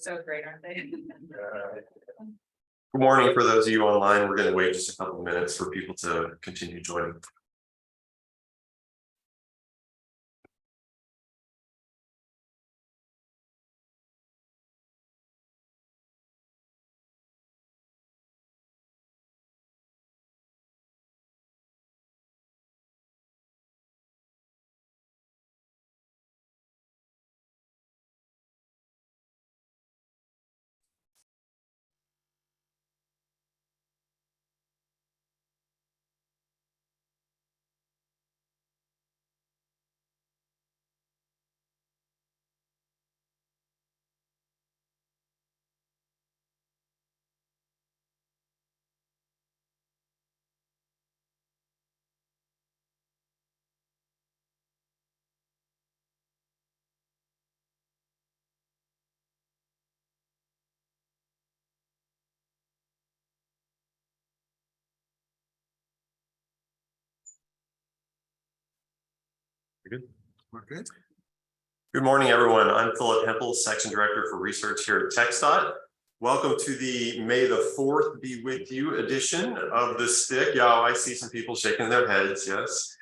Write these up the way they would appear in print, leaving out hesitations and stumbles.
so great, aren't they? Good morning for those of you online. We're going to wait just a couple of minutes for people to continue joining. Good. We're good. Good morning, everyone. I'm Philip Hempel, Section Director for Research here at TxSTIC. Welcome to the May the 4th be with you edition of the STIC. Yeah, I see some people shaking their heads, yes.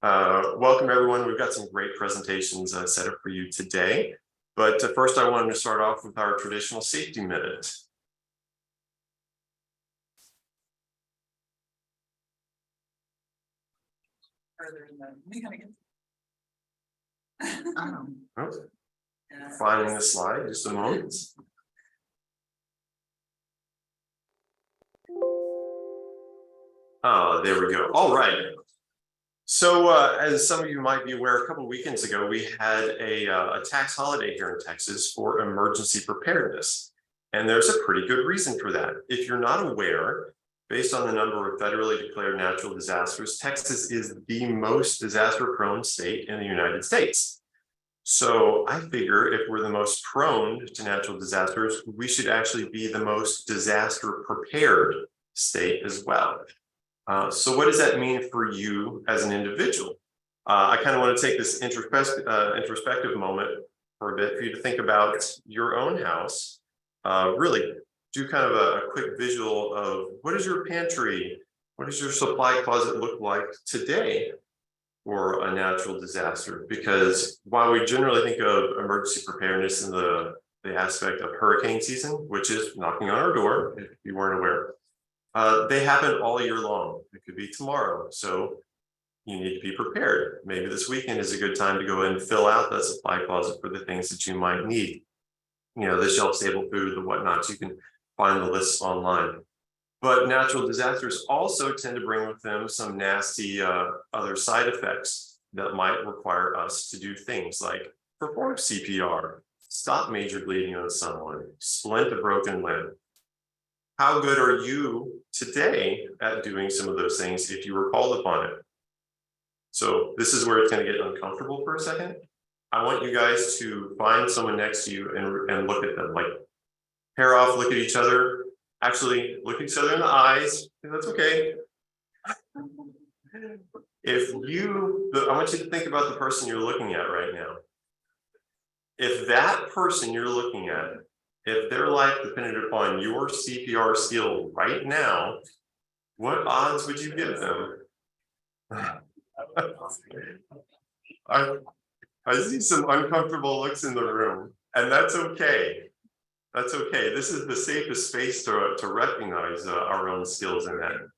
Welcome, everyone. We've got some great presentations set up for you today. But first, I wanted to start off with our traditional safety minute. Further in the Finding the slide, just a moment. Oh, there we go. All right. So as some of you might be aware, a couple of weekends ago, we had a tax holiday here in Texas for emergency preparedness. And there's a pretty good reason for that. If you're not aware, based on the number of federally declared natural disasters, Texas is the most disaster-prone state in the United States. So I figure if we're the most prone to natural disasters, we should actually be the most disaster-prepared state as well. So what does that mean for you as an individual? I kind of want to take this introspective moment for a bit for you to think about your own house. Really do kind of a quick visual of what is your pantry, what does your supply closet look like today for a natural disaster? Because while we generally think of emergency preparedness in the aspect of hurricane season, which is knocking on our door, if you weren't aware, they happen all year long. It could be tomorrow. So you need to be prepared. Maybe this weekend is a good time to go in and fill out that supply closet for the things that you might need. You know, the shelf-stable food, the whatnots, you can find the lists online. But natural disasters also tend to bring with them some nasty other side effects that might require us to do things like perform CPR, stop major bleeding on someone, splint a broken limb. How good are you today at doing some of those things if you were called upon it? So this is where it's going to get uncomfortable for a second. I want you guys to find someone next to you and look at them, like pair off, look at each other. Actually, look at each other in the eyes. That's okay. I want you to think about the person you're looking at right now. If that person you're looking at, if their life depended upon your CPR skill right now, what odds would you give them? I see some uncomfortable looks in the room, and that's okay. That's okay. This is the safest space to recognize our own skills in that.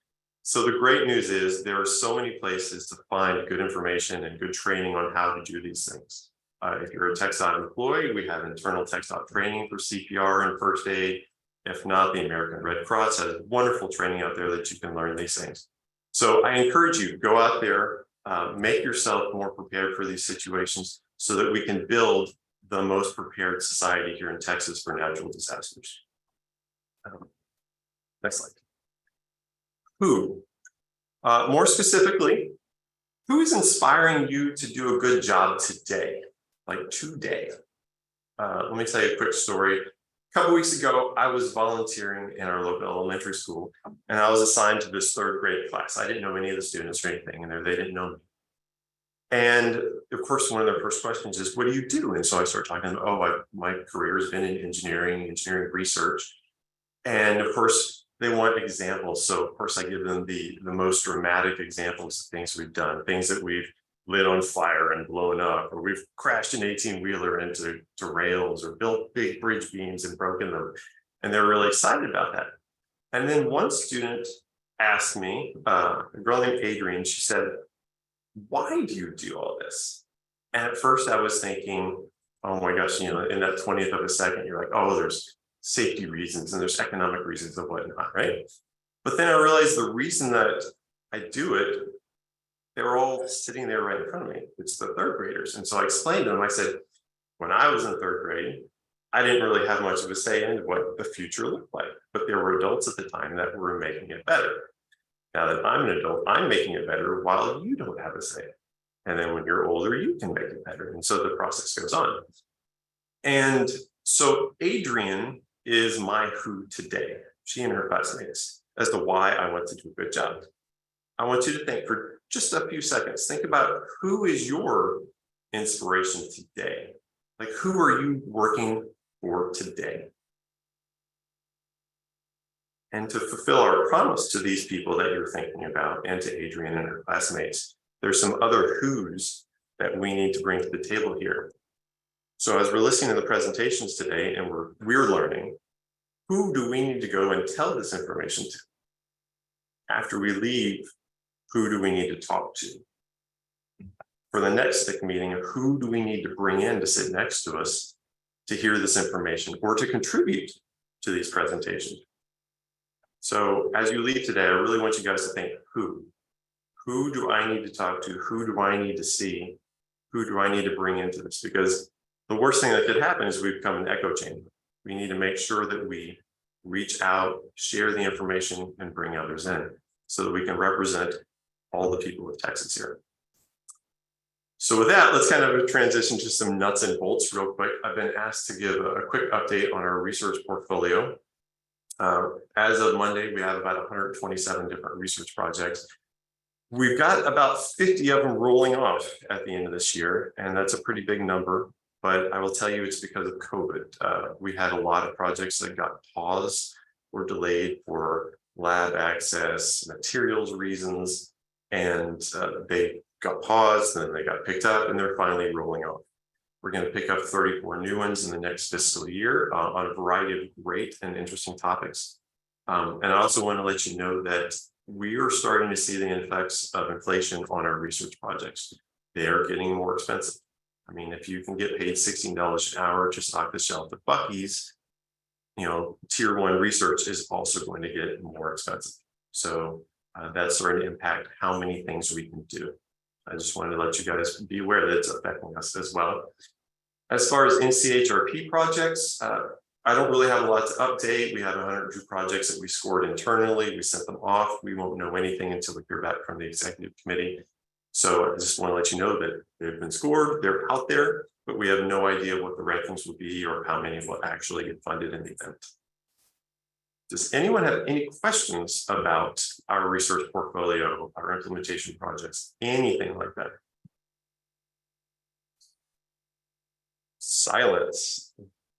So the great news is there are so many places to find good information and good training on how to do these things. If you're a TxSTIC employee, we have internal TxSTIC training for CPR and first aid. If not, the American Red Cross has wonderful training out there that you can learn these things. So I encourage you, go out there, make yourself more prepared for these situations so that we can build the most prepared society here in Texas for natural disasters. Next slide. Who? More specifically, who is inspiring you to do a good job today? Like today. Let me tell you a quick story. A couple weeks ago, I was volunteering in our local elementary school, and I was assigned to this 3rd grade class. I didn't know any of the students or anything, and they didn't know me. And of course, one of their first questions is, what do you do? And so I start talking, my career has been in engineering research. And of course, they want examples. So of course, I give them the most dramatic examples of things we've done, things that we've lit on fire and blown up, or we've crashed an 18-wheeler into rails, or built big bridge beams and broken them. And they're really excited about that. And then one student asked me, a girl named Adrienne, she said, why do you do all this? And at first I was thinking, oh my gosh, in that 20th of a second, you're like, oh, there's safety reasons and there's economic reasons and whatnot, right? But then I realized the reason that I do it, they were all sitting there right in front of me. It's the third graders. And so I explained to them, I said, when I was in third grade, I didn't really have much of a say in what the future looked like, but there were adults at the time that were making it better. Now that I'm an adult, I'm making it better while you don't have a say. And then when you're older, you can make it better. And so the process goes on. And so Adrienne is my who today, she and her classmates, as to why I want to do a good job. I want you to think for just a few seconds, think about who is your inspiration today? Like, who are you working for today? And to fulfill our promise to these people that you're thinking about, and to Adrienne and her classmates, there's some other who's that we need to bring to the table here. So as we're listening to the presentations today and we're learning, who do we need to go and tell this information to? After we leave, who do we need to talk to? For the next TxSTIC meeting, who do we need to bring in to sit next to us to hear this information or to contribute to these presentations? So as you leave today, I really want you guys to think, who do I need to talk to? Who do I need to see? Who do I need to bring into this? Because the worst thing that could happen is we become an echo chamber. We need to make sure that we reach out, share the information, and bring others in so that we can represent all the people of Texas here. So with that, let's kind of transition to some nuts and bolts real quick. I've been asked to give a quick update on our research portfolio. As of Monday, we have about 127 different research projects. We've got about 50 of them rolling off at the end of this year, and that's a pretty big number. But I will tell you, it's because of COVID. We had a lot of projects that got paused or delayed for lab access, materials reasons, and they got paused, and then they got picked up, and they're finally rolling off. We're going to pick up 34 new ones in the next fiscal year on a variety of great and interesting topics. And I also want to let you know that we are starting to see the effects of inflation on our research projects. They are getting more expensive. I mean, if you can get paid $16 an hour to stock the shelf at Buc-ee's, tier 1 research is also going to get more expensive. So that's starting to impact how many things we can do. I just wanted to let you guys be aware that it's affecting us as well. As far as NCHRP projects, I don't really have a lot to update. We have 102 projects that we scored internally. We sent them off. We won't know anything until we hear back from the executive committee. So I just want to let you know that they've been scored, they're out there, but we have no idea what the rankings will be or how many will actually get funded in the event. Does anyone have any questions about our research portfolio, our implementation projects, anything like that? Silence.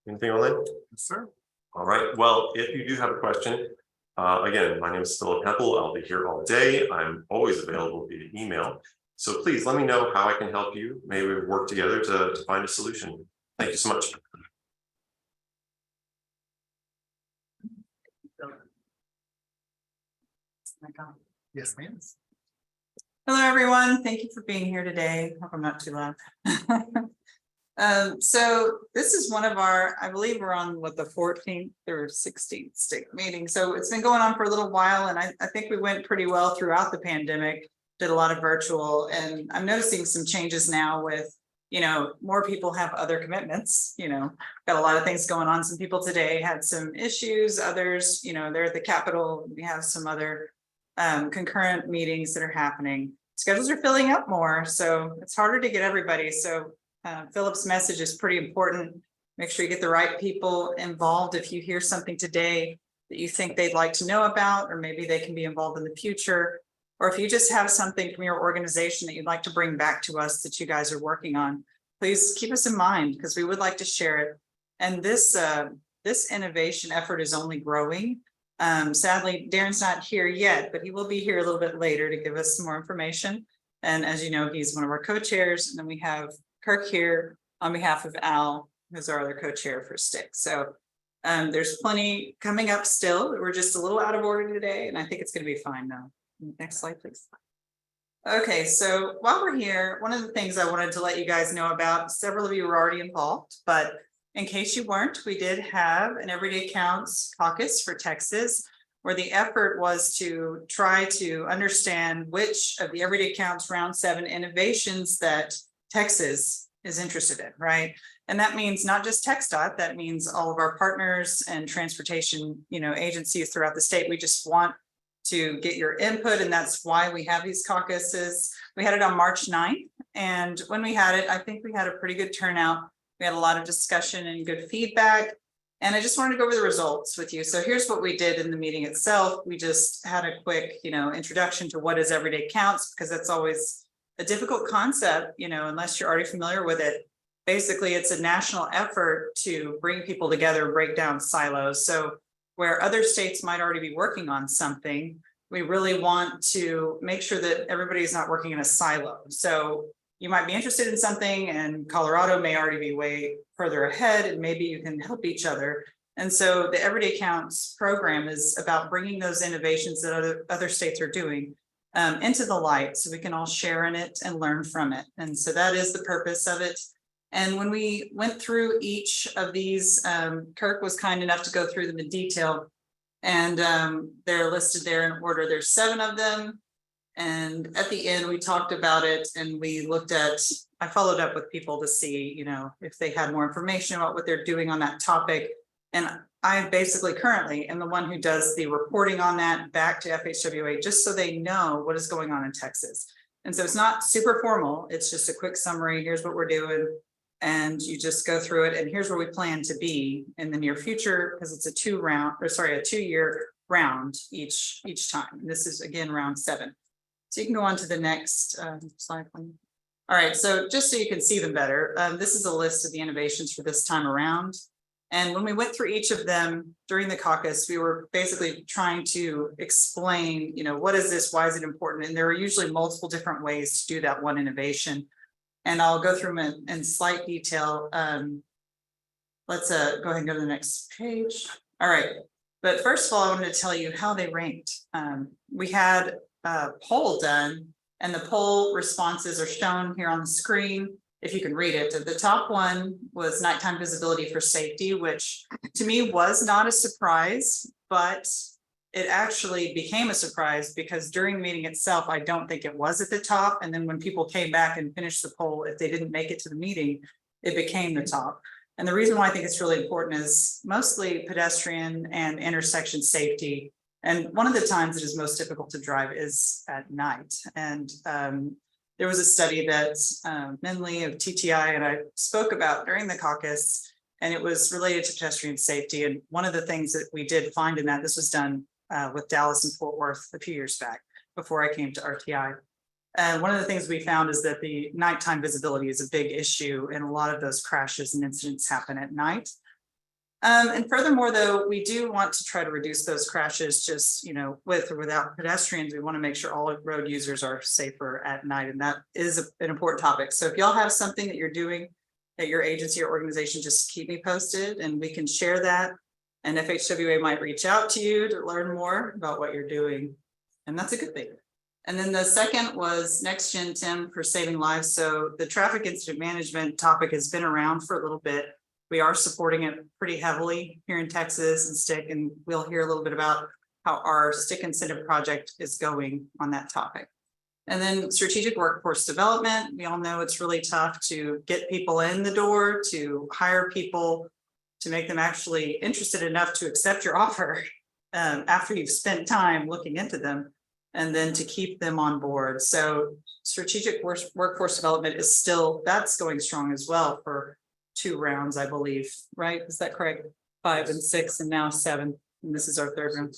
Anything on that? Yes, sir. All right. Well, if you do have a question, again, my name is Philip Heppel. I'll be here all day. I'm always available via email. So please let me know how I can help you. Maybe we work together to find a solution. Thank you so much. Yes, ma'am. Hello, everyone. Thank you for being here today. Hope I'm not too loud. So this is one of our, I believe we're on what, the 14th or 16th TxSTIC meeting. So it's been going on for a little while, and I think we went pretty well throughout the pandemic, did a lot of virtual, and I'm noticing some changes now with, more people have other commitments, got a lot of things going on. Some people today had some issues, others, they're at the Capitol. We have some other concurrent meetings that are happening. Schedules are filling up more, so it's harder to get everybody. So Philip's message is pretty important. Make sure you get the right people involved. If you hear something today that you think they'd like to know about, or maybe they can be involved in the future, or if you just have something from your organization that you'd like to bring back to us that you guys are working on, please keep us in mind because we would like to share it. And this innovation effort is only growing. Sadly, Darren's not here yet, but he will be here a little bit later to give us some more information. And as you know, he's one of our co-chairs. And then we have Kirk here on behalf of Al, who's our other co-chair for STIC. So there's plenty coming up still. We're just a little out of order today, and I think it's going to be fine now. Next slide, please. Okay, so while we're here, one of the things I wanted to let you guys know about, several of you were already involved, but in case you weren't, we did have an Everyday Counts caucus for Texas, where the effort was to try to understand which of the Everyday Counts Round 7 innovations that Texas is interested in, right? And that means not just TxSTIC, that means all of our partners and transportation, agencies throughout the state. We just want to get your input, and that's why we have these caucuses. We had it on March 9th, and when we had it, I think we had a pretty good turnout. We had a lot of discussion and good feedback, and I just wanted to go over the results with you. So here's what we did in the meeting itself. We just had a quick, introduction to what is Everyday Counts, because that's always a difficult concept, unless you're already familiar with it. Basically, it's a national effort to bring people together, break down silos. So where other states might already be working on something, we really want to make sure that everybody's not working in a silo. So you might be interested in something and Colorado may already be way further ahead, and maybe you can help each other. And so the Everyday Counts program is about bringing those innovations that other states are doing into the light, so we can all share in it and learn from it. And so that is the purpose of it. And when we went through each of these, Kirk was kind enough to go through them in detail, and they're listed there in order. There's 7 of them. And at the end, we talked about it, and we looked at, I followed up with people to see, if they had more information about what they're doing on that topic. And I basically currently am the one who does the reporting on that back to FHWA, just so they know what is going on in Texas. And so it's not super formal. It's just a quick summary. Here's what we're doing. And you just go through it. And here's where we plan to be in the near future, because it's a 2-year round each time. And this is again round 7. So you can go on to the next slide. All right, so just so you can see them better, this is a list of the innovations for this time around. And when we went through each of them during the caucus, we were basically trying to explain, what is this? Why is it important? And there are usually multiple different ways to do that one innovation. And I'll go through them in slight detail. Let's go ahead and go to the next page. All right, but first of all, I wanted to tell you how they ranked. We had a poll done, and the poll responses are shown here on the screen, if you can read it. The top one was nighttime visibility for safety, which to me was not a surprise, but it actually became a surprise because during the meeting itself, I don't think it was at the top. And then when people came back and finished the poll, if they didn't make it to the meeting, it became the top. And the reason why I think it's really important is mostly pedestrian and intersection safety. And one of the times it is most difficult to drive is at night. And there was a study that Minley of TTI and I spoke about during the caucus, and it was related to pedestrian safety. And one of the things that we did find in that, this was done with Dallas and Fort Worth a few years back before I came to RTI. And one of the things we found is that the nighttime visibility is a big issue, and a lot of those crashes and incidents happen at night. And furthermore, though, we do want to try to reduce those crashes just, with or without pedestrians. We want to make sure all road users are safer at night. And that is an important topic. So if y'all have something that you're doing at your agency or organization, just keep me posted and we can share that. And FHWA might reach out to you to learn more about what you're doing. And that's a good thing. And then the second was Next Gen TIM for saving lives. So the traffic incident management topic has been around for a little bit. We are supporting it pretty heavily here in Texas and STIC, and we'll hear a little bit about how our STIC incentive project is going on that topic. And then strategic workforce development. We all know it's really tough to get people in the door, to hire people, to make them actually interested enough to accept your offer after you've spent time looking into them, and then to keep them on board. So strategic workforce development is still, that's going strong as well for 2 rounds, I believe, right? Is that correct? 5 and 6 and now 7. And this is our 3rd round.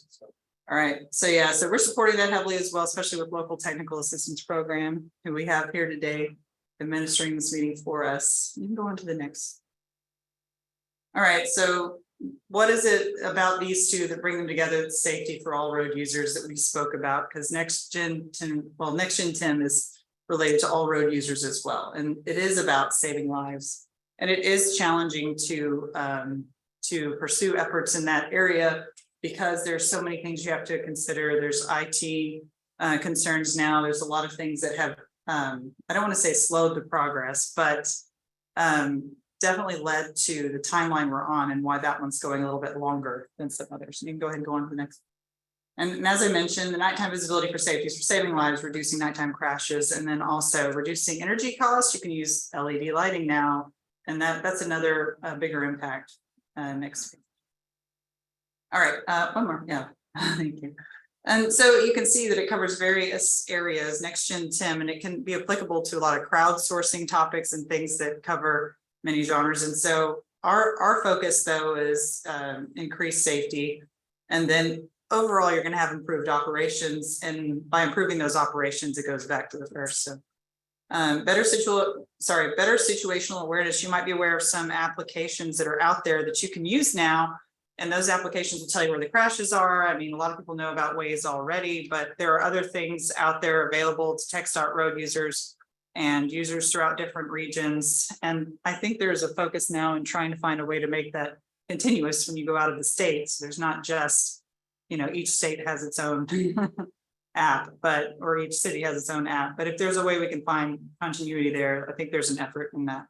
All right, so yeah, so we're supporting that heavily as well, especially with local technical assistance program, who we have here today administering this meeting for us. You can go on to the next. All right, so what is it about these two that bring them together? It's safety for all road users that we spoke about, because next gen 10 is related to all road users as well, and it is about saving lives. And it is challenging to pursue efforts in that area, because there's so many things you have to consider. There's IT concerns now. There's a lot of things that have, I don't want to say slowed the progress, but definitely led to the timeline we're on and why that one's going a little bit longer than some others. You can go ahead and go on to the next. And as I mentioned, the nighttime visibility for safety is for saving lives, reducing nighttime crashes, and then also reducing energy costs. You can use LED lighting now, and that's another bigger impact. Next. All right, one more, yeah, thank you. And so you can see that it covers various areas, next gen TIM, and it can be applicable to a lot of crowdsourcing topics and things that cover many genres. And so our focus though is increased safety, and then overall you're going to have improved operations, and by improving those operations, it goes back to the first. So better situational awareness. You might be aware of some applications that are out there that you can use now, and those applications will tell you where the crashes are. I mean, a lot of people know about Waze already, but there are other things out there available to TxSTIC road users and users throughout different regions. And I think there's a focus now in trying to find a way to make that continuous when you go out of the states. There's not just, each state has its own app, or each city has its own app. But if there's a way we can find continuity there, I think there's an effort in that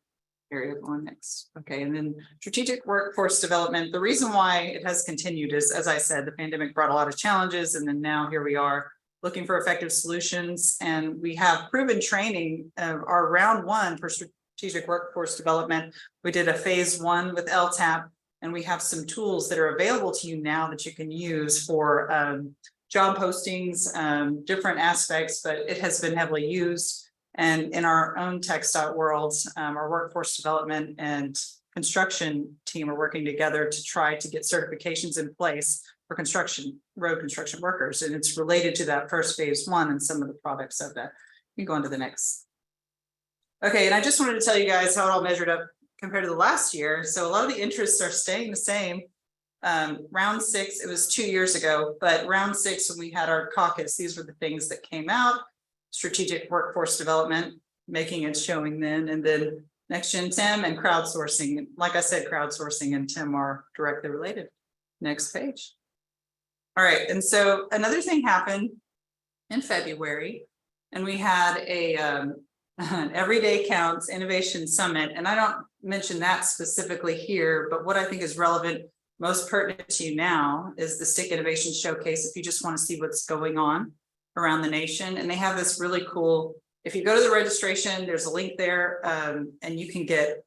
area. Going next. Okay, and then strategic workforce development. The reason why it has continued is, as I said, the pandemic brought a lot of challenges, and then now here we are looking for effective solutions. And we have proven training. Our round one for strategic workforce development, we did a phase 1 with LTAP, and we have some tools that are available to you now that you can use for job postings, different aspects, but it has been heavily used. And in our own TxSTIC world, our workforce development and construction team are working together to try to get certifications in place for road construction workers. And it's related to that first phase 1 and some of the products of that. You can go on to the next. Okay, and I just wanted to tell you guys how it all measured up compared to the last year. So a lot of the interests are staying the same. Round 6, it was 2 years ago, but round 6, when we had our caucus, these were the things that came out. Strategic workforce development, making it showing then, and then next gen TIM and crowdsourcing. Like I said, crowdsourcing and TIM are directly related. Next page. All right, and so another thing happened in February, and we had an Everyday Counts Innovation Summit, and I don't mention that specifically here, but what I think is relevant, most pertinent to you now, is the TxSTIC Innovation Showcase. If you just want to see what's going on around the nation, and they have this really cool, if you go to the registration, there's a link there, and you can get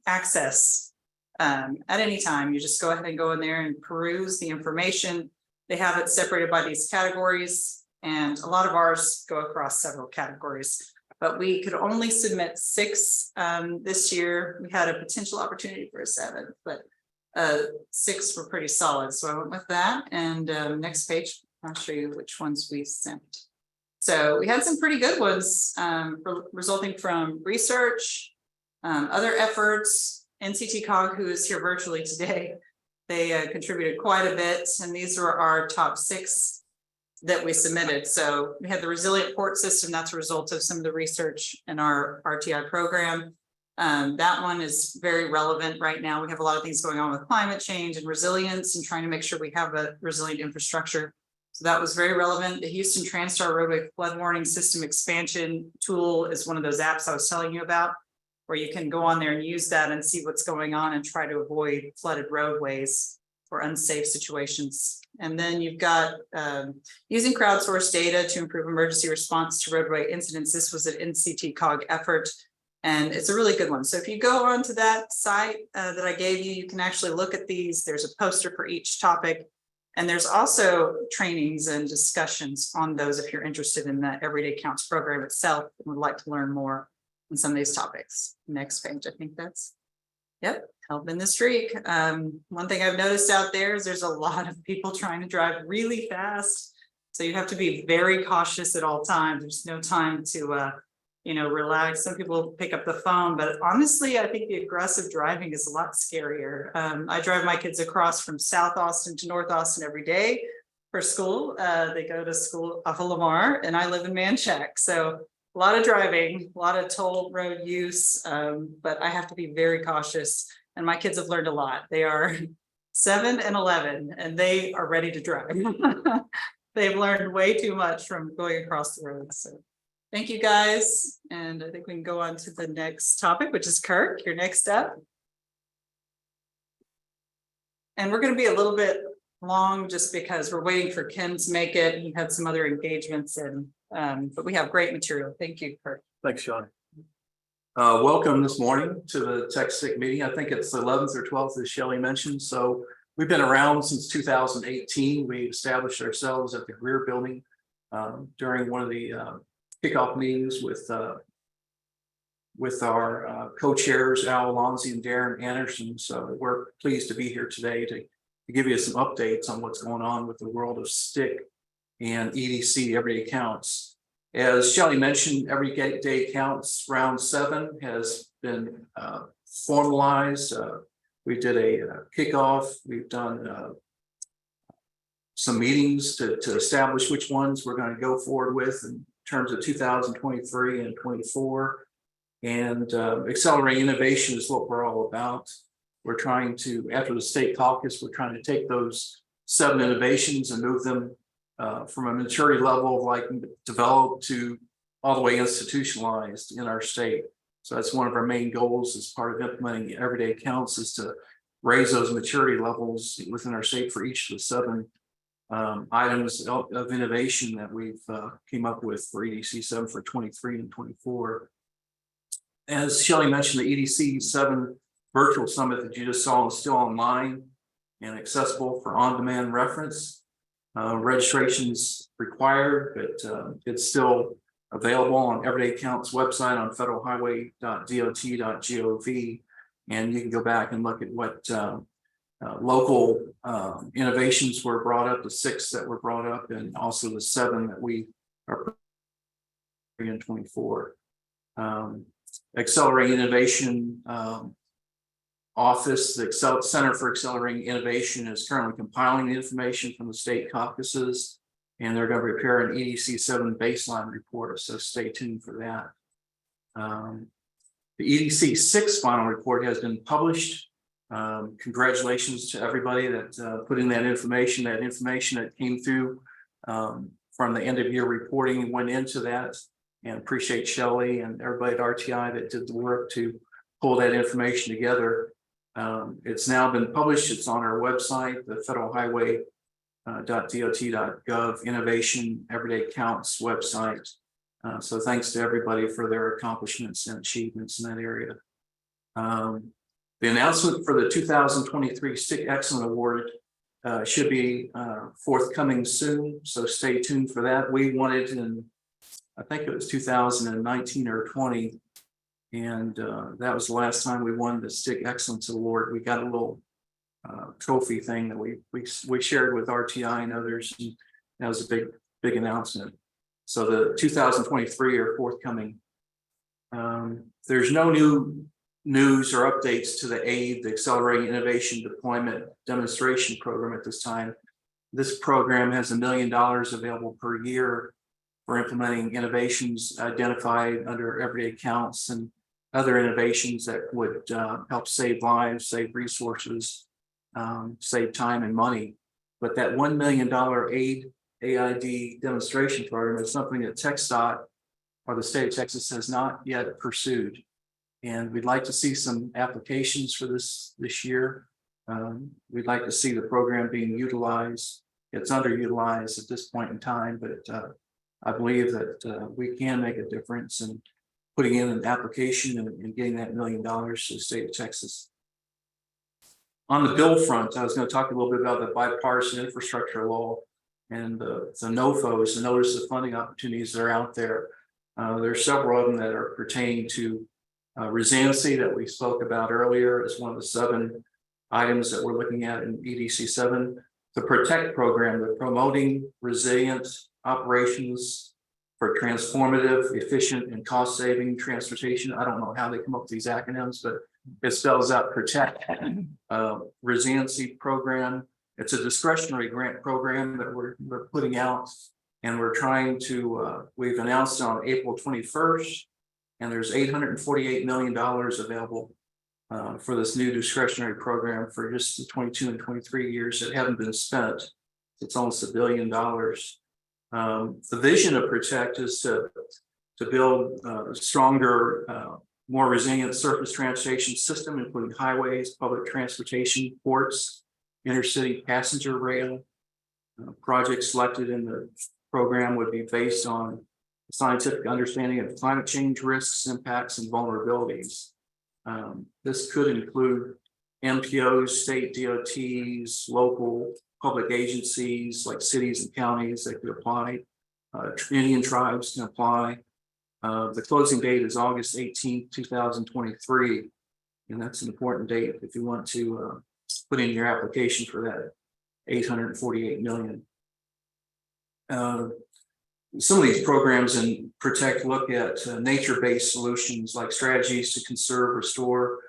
access at any time. You just go ahead and go in there and peruse the information. They have it separated by these categories, and a lot of ours go across several categories, but we could only submit 6 this year. We had a potential opportunity for a 7th, but 6 were pretty solid, so I went with that. And next page, I'll show you which ones we sent. So we had some pretty good ones resulting from research, other efforts. NCT COG, who is here virtually today, they contributed quite a bit, and these were our top 6 that we submitted. So we had the resilient port system. That's a result of some of the research in our RTI program. That one is very relevant right now. We have a lot of things going on with climate change and resilience, and trying to make sure we have a resilient infrastructure. So that was very relevant. The Houston TranStar roadway flood warning system expansion tool is one of those apps I was telling you about, where you can go on there and use that and see what's going on and try to avoid flooded roadways or unsafe situations. And then you've got using crowdsourced data to improve emergency response to roadway incidents. This was an NCT COG effort, and it's a really good one. So if you go onto that site that I gave you, you can actually look at these. There's a poster for each topic, and there's also trainings and discussions on those if you're interested in the Everyday Counts program itself and would like to learn more on some of these topics. Next page, I think that's. Yep, helping the streak. One thing I've noticed out there is there's a lot of people trying to drive really fast. So you have to be very cautious at all times. There's no time to relax. Some people pick up the phone, but honestly, I think the aggressive driving is a lot scarier. I drive my kids across from South Austin to North Austin every day for school. They go to school off of Lamar, and I live in Manchac. So a lot of driving, a lot of toll road use, but I have to be very cautious. And my kids have learned a lot. They are 7 and 11, and they are ready to drive. They've learned way too much from going across the road. So thank you, guys. And I think we can go on to the next topic, which is Kirk, your next up. And we're going to be a little bit long just because we're waiting for Ken to make it. He had some other engagements and but we have great material. Thank you, Kirk. Thanks, Sean. Welcome this morning to the TxSTIC meeting. I think it's the 11th or 12th, as Shelley mentioned. So we've been around since 2018. We established ourselves at the Greer Building during one of the kickoff meetings with our co-chairs, Al Alonzi and Darren Anderson. So we're pleased to be here today to give you some updates on what's going on with the world of STIC and EDC everyday counts. As Shelley mentioned, everyday counts round 7 has been formalized. We did a kickoff. We've done some meetings to establish which ones we're going to go forward with in terms of 2023 and 24. And accelerating innovation is what we're all about. We're trying to, after the state caucus, we're trying to take those 7 innovations and move them from a maturity level of like developed to all the way institutionalized in our state. So that's one of our main goals as part of implementing everyday counts, is to raise those maturity levels within our state for each of the 7 items of innovation that we've came up with for EDC 7 for 23 and 24. As Shelley mentioned, the EDC 7 virtual summit that you just saw is still online and accessible for on-demand reference. Registration's required, but it's still available on Everyday Counts website on federalhighway.dot.gov, and you can go back and look at what local innovations were brought up, the 6 that were brought up, and also the 7 that we are in 24. Accelerating Innovation Office, the Center for Accelerating Innovation, is currently compiling the information from the state caucuses, and they're going to prepare an EDC 7 baseline report, so stay tuned for that. The EDC 6 final report has been published. Congratulations to everybody that put in that information that came through from the end of year reporting and went into that, and appreciate Shelley and everybody at RTI that did the work to pull that information together. It's now been published. It's on our website, the federalhighway.dot.gov innovation everyday counts website. So thanks to everybody for their accomplishments and achievements in that area. The announcement for the 2023 STIC Excellent Award should be forthcoming soon. So stay tuned for that. We won it in, I think it was 2019 or 20. And that was the last time we won the STIC Excellence Award. We got a little trophy thing that we shared with RTI and others, and that was a big announcement. So the 2023 are forthcoming. There's no new news or updates to the AID, the Accelerating Innovation Deployment Demonstration Program at this time. This program has $1 million available per year for implementing innovations identified under Everyday Counts and other innovations that would help save lives, save resources, save time and money. But that $1 million AID demonstration program is something that TxDOT or the state of Texas has not yet pursued. And we'd like to see some applications for this year. We'd like to see the program being utilized. It's underutilized at this point in time, but I believe that we can make a difference in putting in an application and getting that $1 million to the state of Texas. On the bill front, I was going to talk a little bit about the bipartisan infrastructure law and the NOFOs, the notice of funding opportunities that are out there. There's several of them that are pertaining to Resiliency that we spoke about earlier is one of the 7 items that we're looking at in EDC 7. The PROTECT program, the Promoting Resilient Operations for Transformative, Efficient, and Cost-Saving Transportation. I don't know how they come up with these acronyms, but it spells out PROTECT. Resiliency program. It's a discretionary grant program that we're putting out, and we're trying to, we've announced on April 21st, and there's $848 million available for this new discretionary program for just the 22 and 23 years that haven't been spent. It's almost $1 billion. The vision of PROTECT is to build a stronger, more resilient surface transportation system, including highways, public transportation, ports, intercity passenger rail. Projects selected in the program would be based on scientific understanding of climate change risks, impacts, and vulnerabilities. This could include MPOs, state DOTs, local public agencies like cities and counties that could apply. Indian tribes can apply. The closing date is August 18th, 2023. And that's an important date if you want to put in your application for that $848 million. Some of these programs in PROTECT look at nature-based solutions like strategies to conserve, restore,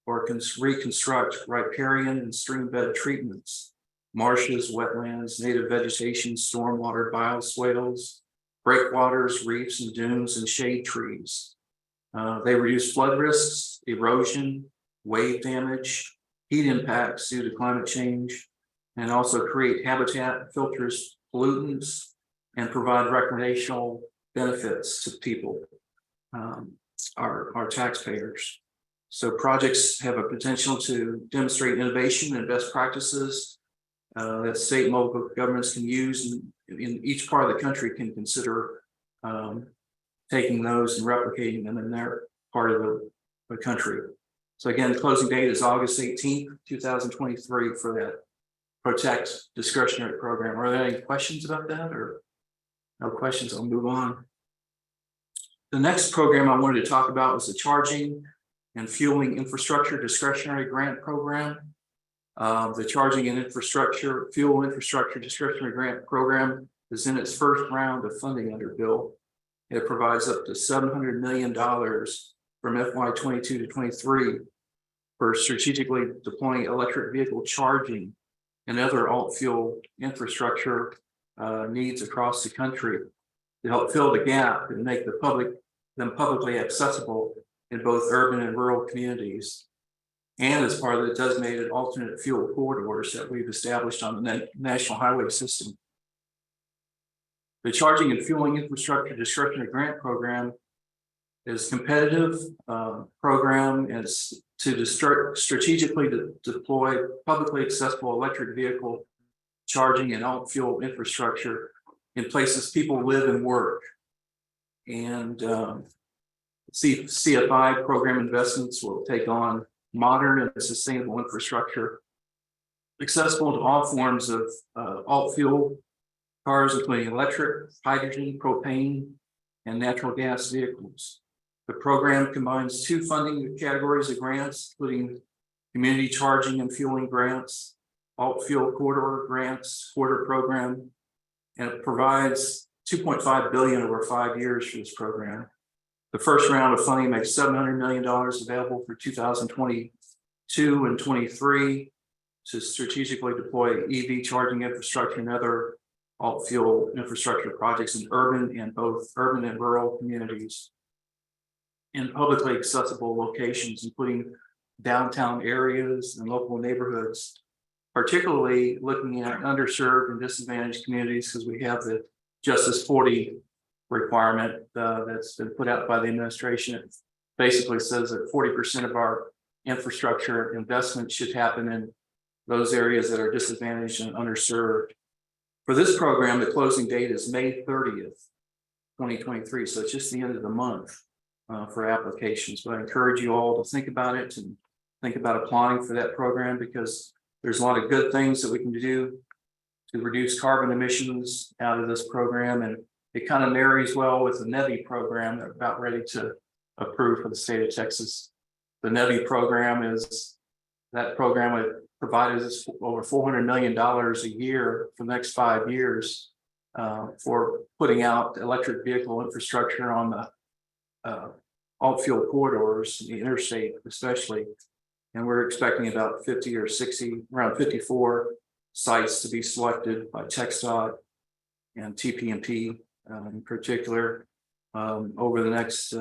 or reconstruct riparian and stream bed treatments, marshes, wetlands, native vegetation, stormwater, bioswales, breakwaters, reefs and dunes, and shade trees. They reduce flood risks, erosion, wave damage, heat impacts due to climate change, and also create habitat, filters pollutants, and provide recreational benefits to people, our taxpayers. So projects have a potential to demonstrate innovation and best practices that state and local governments can use, and in each part of the country can consider taking those and replicating them in their part of the country. So again, the closing date is August 18th, 2023 for that PROTECT discretionary program. Are there any questions about that, or no questions? I'll move on. The next program I wanted to talk about was the Charging and Fueling Infrastructure Discretionary Grant Program. The Charging and Fuel Infrastructure Discretionary Grant Program is in its first round of funding under bill. It provides up to $700 million from FY22 to 23 for strategically deploying electric vehicle charging and other alt fuel infrastructure needs across the country to help fill the gap and make them publicly accessible in both urban and rural communities, and as part of the designated alternate fuel corridors that we've established on the national highway system. The Charging and Fueling Infrastructure Discretionary Grant Program is a competitive program, and it's to strategically deploy publicly accessible electric vehicle charging and alt fuel infrastructure in places people live and work. And CFI program investments will take on modern and sustainable infrastructure accessible to all forms of alt fuel cars, including electric, hydrogen, propane, and natural gas vehicles. The program combines 2 funding categories of grants, including community charging and fueling grants, alt fuel corridor grants, corridor program, and it provides $2.5 billion over 5 years for this program. The first round of funding makes $700 million available for 2022 and 23 to strategically deploy EV charging infrastructure and other alt fuel infrastructure projects in both urban and rural communities in publicly accessible locations, including downtown areas and local neighborhoods, particularly looking at underserved and disadvantaged communities, because we have the Justice 40 requirement that's been put out by the administration. It basically says that 40% of our infrastructure investment should happen in those areas that are disadvantaged and underserved. For this program, the closing date is May 30th, 2023. So it's just the end of the month for applications. But I encourage you all to think about it and think about applying for that program, because there's a lot of good things that we can do to reduce carbon emissions out of this program. And it kind of marries well with the NEVI program that we're about ready to approved for the state of Texas. The NEVI program is, that program would provide us over $400 million a year for the next 5 years for putting out electric vehicle infrastructure on the all fuel corridors, the interstate especially. And we're expecting about 50 or 60, around 54 sites to be selected by TxSTIC and TPMP in particular over the next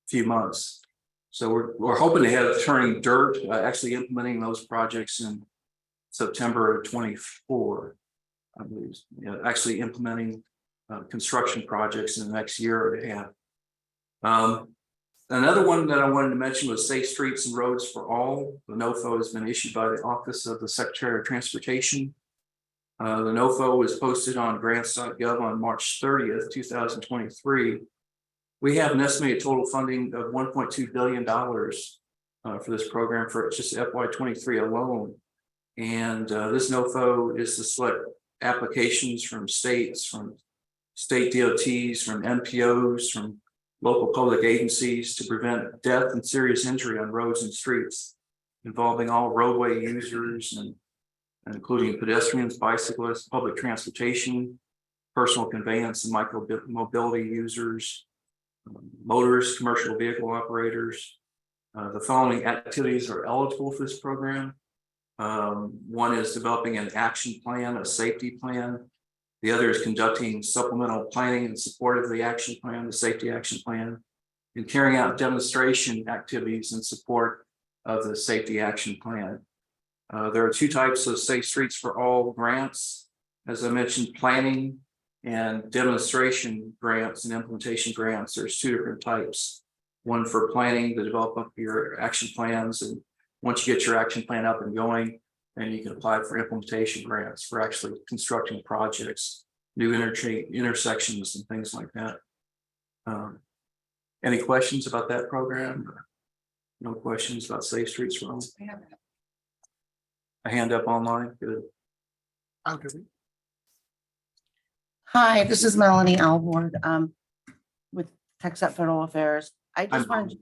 few months. So we're hoping to have turning dirt, actually implementing those projects in September of 24. I believe, actually implementing construction projects in the next year and a half. Another one that I wanted to mention was Safe Streets and Roads for All. The NOFO has been issued by the Office of the Secretary of Transportation. The NOFO was posted on grants.gov on March 30th, 2023. We have an estimated total funding of $1.2 billion for this program for just FY23 alone. And this NOFO is to select applications from states, from state DOTs, from MPOs, from local public agencies to prevent death and serious injury on roads and streets, involving all roadway users and including pedestrians, bicyclists, public transportation, personal conveyance and micro mobility users, motorists, commercial vehicle operators. The following activities are eligible for this program. One is developing an action plan, a safety plan. The other is conducting supplemental planning in support of the action plan, the safety action plan, and carrying out demonstration activities in support of the safety action plan. There are two types of Safe Streets for All grants. As I mentioned, planning and demonstration grants and implementation grants. There's two different types. One for planning to develop up your action plans, and once you get your action plan up and going, then you can apply for implementation grants for actually constructing projects, new intersections and things like that. Any questions about that program? No questions about Safe Streets for All? A hand up online. Good. Hi, this is Melanie Alvord with TxSTIC Federal Affairs. I just wanted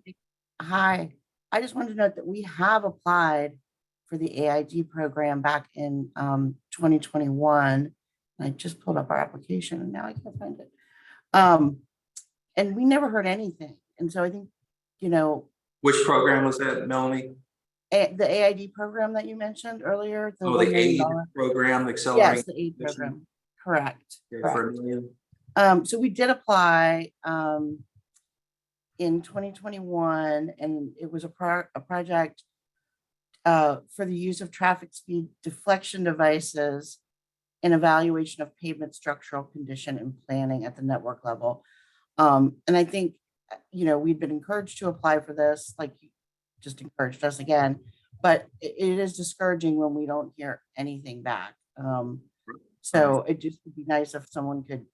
to note that we have applied for the AID program back in 2021. I just pulled up our application and now I can't find it. And we never heard anything. And so I think, Which program was that, Melanie? the AID program that you mentioned earlier. The $1 million aid program, accelerating. Yes, the aid program. Correct. For $1 million. So we did apply in 2021, and it was a project for the use of traffic speed deflection devices and evaluation of pavement structural condition and planning at the network level. And I think, we've been encouraged to apply for this, like you just encouraged us again, but it is discouraging when we don't hear anything back. So it just would be nice if someone could,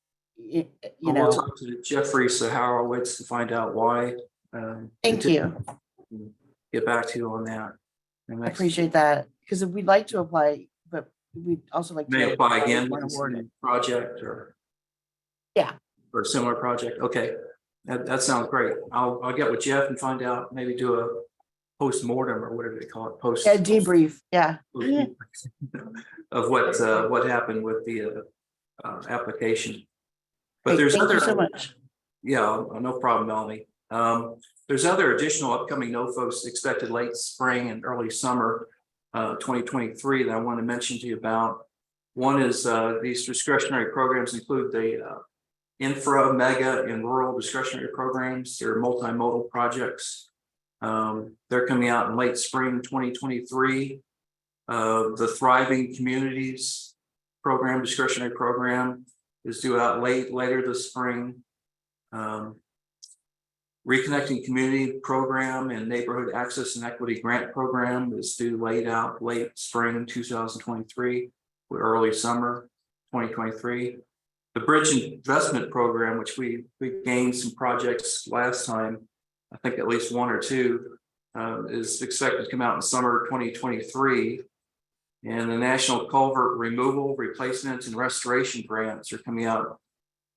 We'll talk to Jeffrey Saharowitz to find out why. Thank you. Get back to you on that. I appreciate that, because we'd like to apply, but we'd also like May to apply again when with awarded. a project or. Yeah. Or a similar project. Okay, that sounds great. I'll get with Jeff and find out, maybe do a post-mortem or whatever they call it, post. Yeah, debrief, yeah. Of what happened with the application. But there's Thank other. you so much. Yeah, no problem, Melanie. There's other additional upcoming NOFOs expected late spring and early summer 2023 that I want to mention to you about. One is these discretionary programs include the infra, mega, and rural discretionary programs. They're multimodal projects. They're coming out in late spring 2023. The Thriving Communities program, discretionary program, is due out later this spring. Reconnecting Community Program and Neighborhood Access and Equity Grant Program is due late spring 2023 with early summer 2023. The Bridge Investment Program, which we gained some projects last time, I think at least one or two, is expected to come out in summer 2023. And the National Culvert Removal, Replacement, and Restoration Grants are coming out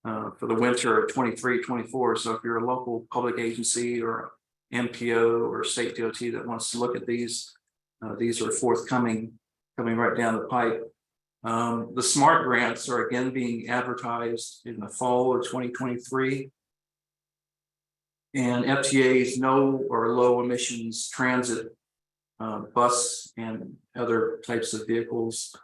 for the winter of 23-24. So if you're a local public agency or MPO or state DOT that wants to look at these are forthcoming, coming right down the pipe. The SMART grants are again being advertised in the fall of 2023. And FTA's no or low emissions transit, bus and other types of vehicles,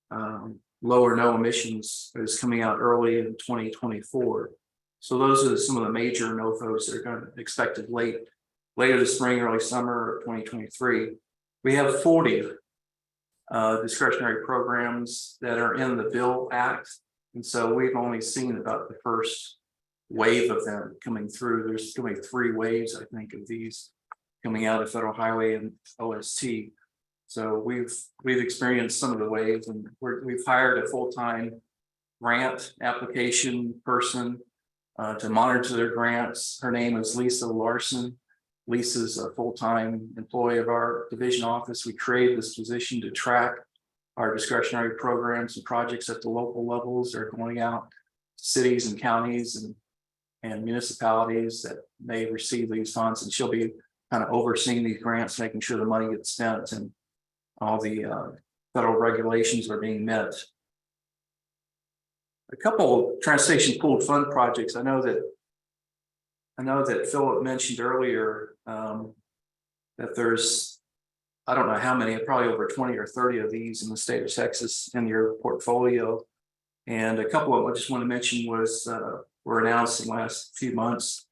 low or no emissions is coming out early in 2024. So those are some of the major NOFOs that are going to be expected later this spring, early summer of 2023. We have 40 discretionary programs that are in the Bill Act. And so we've only seen about the first wave of them coming through. There's going to be 3 waves, I think, of these coming out of Federal Highway and OST. So we've experienced some of the waves, and we've hired a full-time grant application person to monitor their grants. Her name is Lisa Larson. Lisa's a full-time employee of our division office. We created this position to track our discretionary programs and projects at the local levels. They're going out to cities and counties and municipalities that may receive these funds, and she'll be kind of overseeing these grants, making sure the money gets spent and all the federal regulations are being met. A couple of transportation pooled fund projects. I know that Philip mentioned earlier that there's, I don't know how many, probably over 20 or 30 of these in the state of Texas in your portfolio. And a couple of them I just want to mention were announced in the last few months.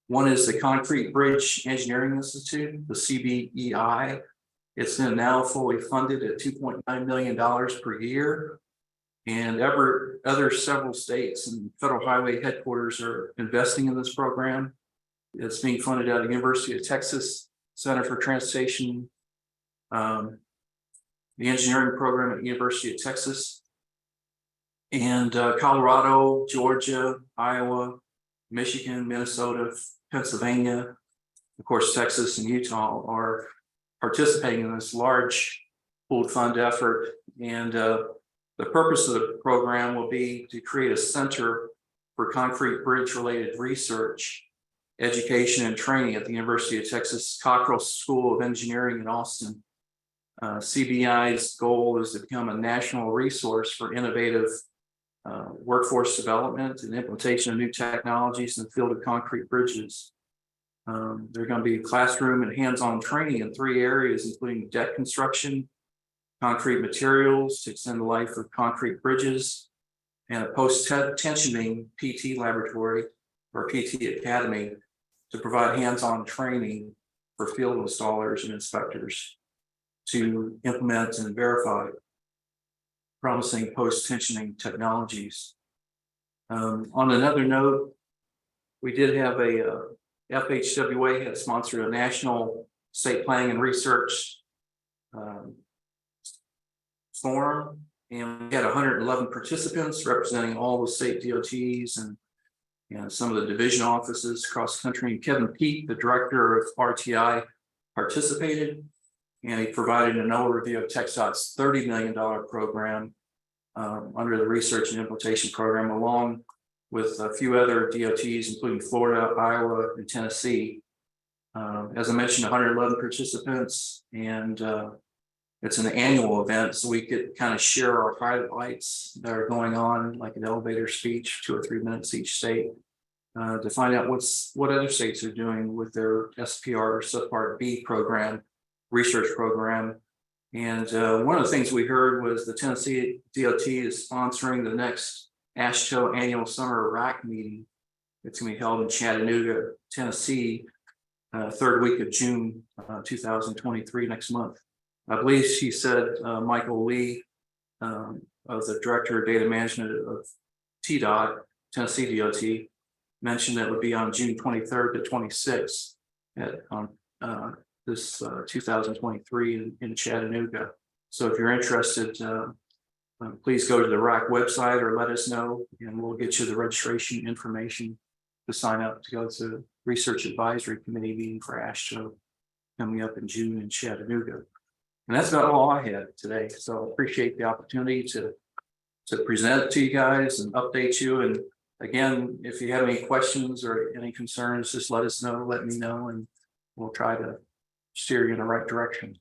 One is the Concrete Bridge Engineering Institute, the CBEI. It's now fully funded at $2.9 million per year. And several states and federal highway headquarters are investing in this program. It's being funded out of the University of Texas Center for Transportation, the engineering program at the University of Texas, and Colorado, Georgia, Iowa, Michigan, Minnesota, Pennsylvania, of course, Texas and Utah are participating in this large pooled fund effort. And the purpose of the program will be to create a center for concrete bridge related research, education, and training at the University of Texas Cockrell School of Engineering in Austin. CBI's goal is to become a national resource for innovative workforce development and implementation of new technologies in the field of concrete bridges. There are going to be classroom and hands-on training in 3 areas, including deck construction, concrete materials to extend the life of concrete bridges, and a post-tensioning PT laboratory or PT academy to provide hands-on training for field installers and inspectors to implement and verify promising post-tensioning technologies. On another note, we did have a FHWA had sponsored a national state planning and research forum, and we had 111 participants representing all the state DOTs and some of the division offices across the country. And Kevin Peake, the director of RTI, participated, and he provided an overview of TxSTIC's $30 million program under the research and implementation program, along with a few other DOTs, including Florida, Iowa, and Tennessee. As I mentioned, 111 participants, and it's an annual event, so we could kind of share our highlights that are going on, like an elevator speech, 2 or 3 minutes each state, to find out what other states are doing with their SPR or Subpart B program, research program. And one of the things we heard was the Tennessee DOT is sponsoring the next AASHTO annual summer RAC meeting. It's going to be held in Chattanooga, Tennessee, 3rd week of June 2023, next month. I believe she said Michael Lee, of the Director of Data Management of TDOT, Tennessee DOT, mentioned that it would be on June 23rd to 26th on this 2023 in Chattanooga. So if you're interested, please go to the RAC website or let us know, and we'll get you the registration information to sign up to go to the Research Advisory Committee meeting for AASHTO coming up in June in Chattanooga. And that's about all I had today. So I appreciate the opportunity to present to you guys and update you. And again, if you have any questions or any concerns, just let us know, let me know, and we'll try to steer you in the right direction.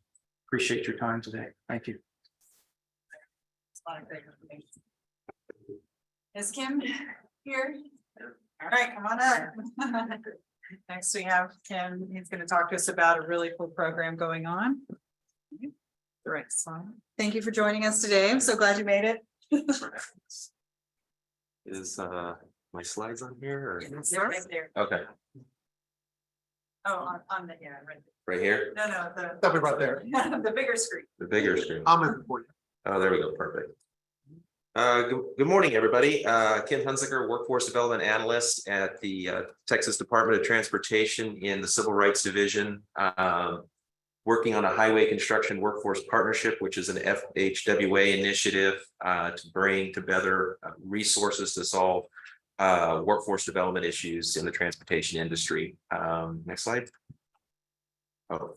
Appreciate your time today. Thank you. It's a lot of great information. Is Kim here? All right, come on up. Next we have Kim. He's going to talk to us about a really cool program going on. The right slide. Thank you for joining us today. I'm so glad you made it. Is my slides on here They're right there. or okay, Oh, on the, yeah, right. right here, No, They'll be right there. the bigger screen. the bigger screen. I'll move it for you. Oh, there we go, perfect. Good morning, everybody. Kim Hunziker, Workforce Development Analyst at the Texas Department of Transportation in the Civil Rights Division. Working on a highway construction workforce partnership, which is an FHWA initiative to bring together resources to solve workforce development issues in the transportation industry. Next slide. Oh,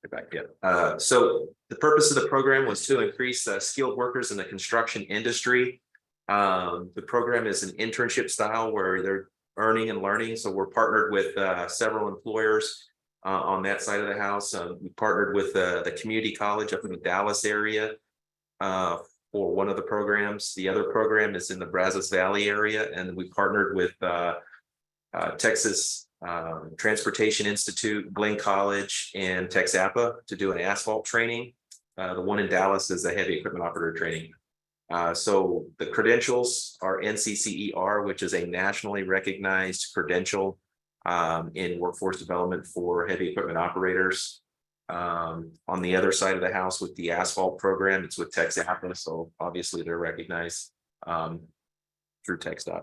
get back yet. So the purpose of the program was to increase skilled workers in the construction industry. The program is an internship style where they're earning and learning. So we're partnered with several employers on that side of the house. We partnered with the community college up in the Dallas area for one of the programs. The other program is in the Brazos Valley area, and we partnered with Texas Transportation Institute, Glenn College, and TxSTIC to do an asphalt training. The one in Dallas is a heavy equipment operator training. So the credentials are NCCER, which is a nationally recognized credential in workforce development for heavy equipment operators. On the other side of the house with the asphalt program, it's with TxSTIC, so obviously they're recognized through TxSTIC.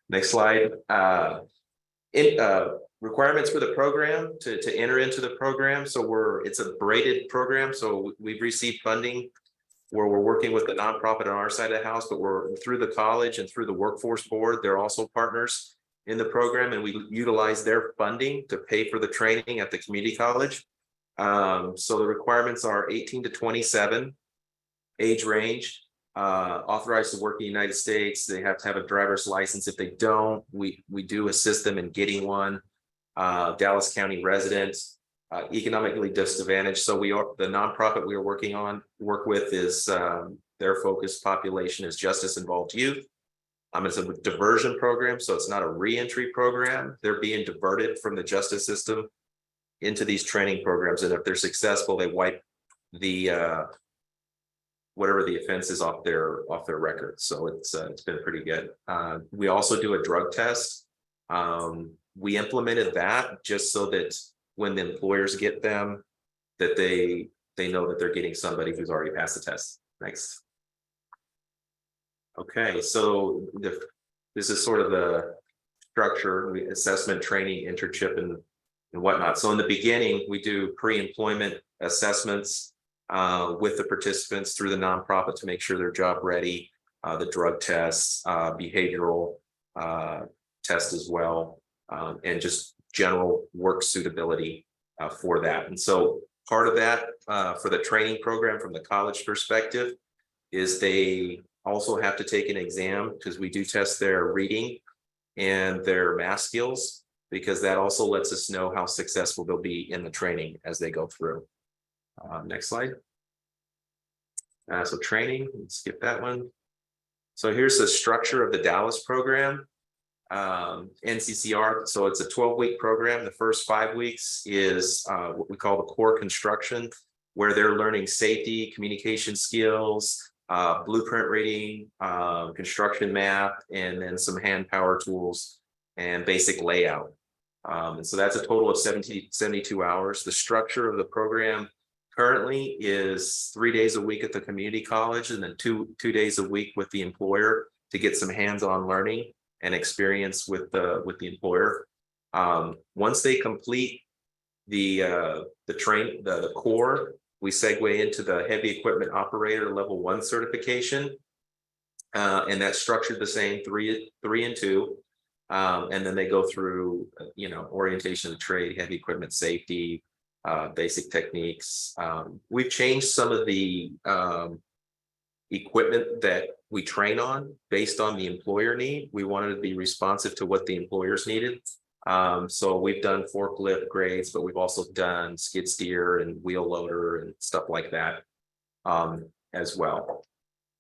Next slide. Requirements for the program to enter into the program. So it's a braided program. So we've received funding where we're working with the nonprofit on our side of the house, but we're through the college and through the workforce board. They're also partners in the program, and we utilize their funding to pay for the training at the community college. So the requirements are 18 to 27 age range, authorized to work in the United States. They have to have a driver's license. If they don't, we do assist them in getting one. Dallas County residents, economically disadvantaged. So the nonprofit we are work with is their focused population is justice involved youth. It's a diversion program, so it's not a reentry program. They're being diverted from the justice system into these training programs, and if they're successful, they wipe the whatever the offense is off their record. So it's been pretty good. We also do a drug test. We implemented that just so that when the employers get them, that they know that they're getting somebody who's already passed the test. Next. Okay, so this is sort of the structure, assessment, training, internship, and whatnot. So in the beginning, we do pre-employment assessments with the participants through the nonprofit to make sure they're job ready, the drug tests, behavioral test as well, and just general work suitability for that. And so part of that for the training program from the college perspective is they also have to take an exam, because we do test their reading and their math skills, because that also lets us know how successful they'll be in the training as they go through. Next slide. So training, let's skip that one. So here's the structure of the Dallas program. NCCR, so it's a 12-week program. The first 5 weeks is what we call the core construction, where they're learning safety, communication skills, blueprint reading, construction math, and then some hand power tools and basic layout. And so that's a total of 72 hours. The structure of the program currently is 3 days a week at the community college, and then two days a week with the employer to get some hands-on learning and experience with the employer. Once they complete the core, we segue into the heavy equipment operator level 1 certification, and that's structured the same 3 and 2, and then they go through orientation of the trade, heavy equipment safety, basic techniques. We've changed some of the equipment that we train on based on the employer need. We wanted to be responsive to what the employers needed. So we've done forklift grades, but we've also done skid steer and wheel loader and stuff like that as well.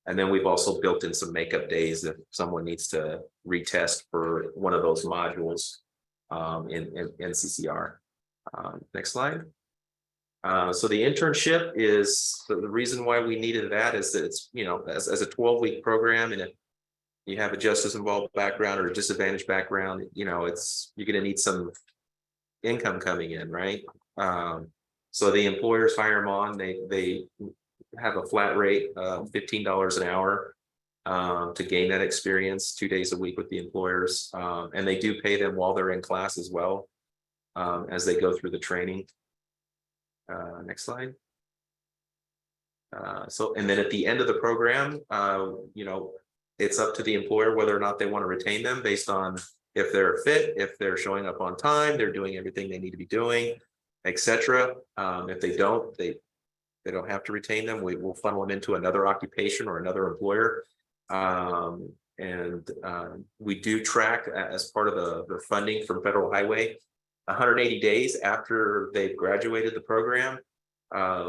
And then we've also built in some makeup days if someone needs to retest for one of those modules in NCCR. Next slide. So the internship is the reason why we needed that is that it's, you know, as a 12-week program, and if you have a justice involved background or a disadvantaged background, you know, you're going to need some income coming in, right? So the employers hire them on, they have a flat rate of $15 an hour to gain that experience 2 days a week with the employers. And they do pay them while they're in class as well as they go through the training. Next slide. So, and then at the end of the program, you know, it's up to the employer whether or not they want to retain them based on if they're fit, if they're showing up on time, they're doing everything they need to be doing, etc. If they don't, they don't have to retain them. We will funnel them into another occupation or another employer. We do track as part of the funding from Federal Highway, 180 days after they've graduated the program.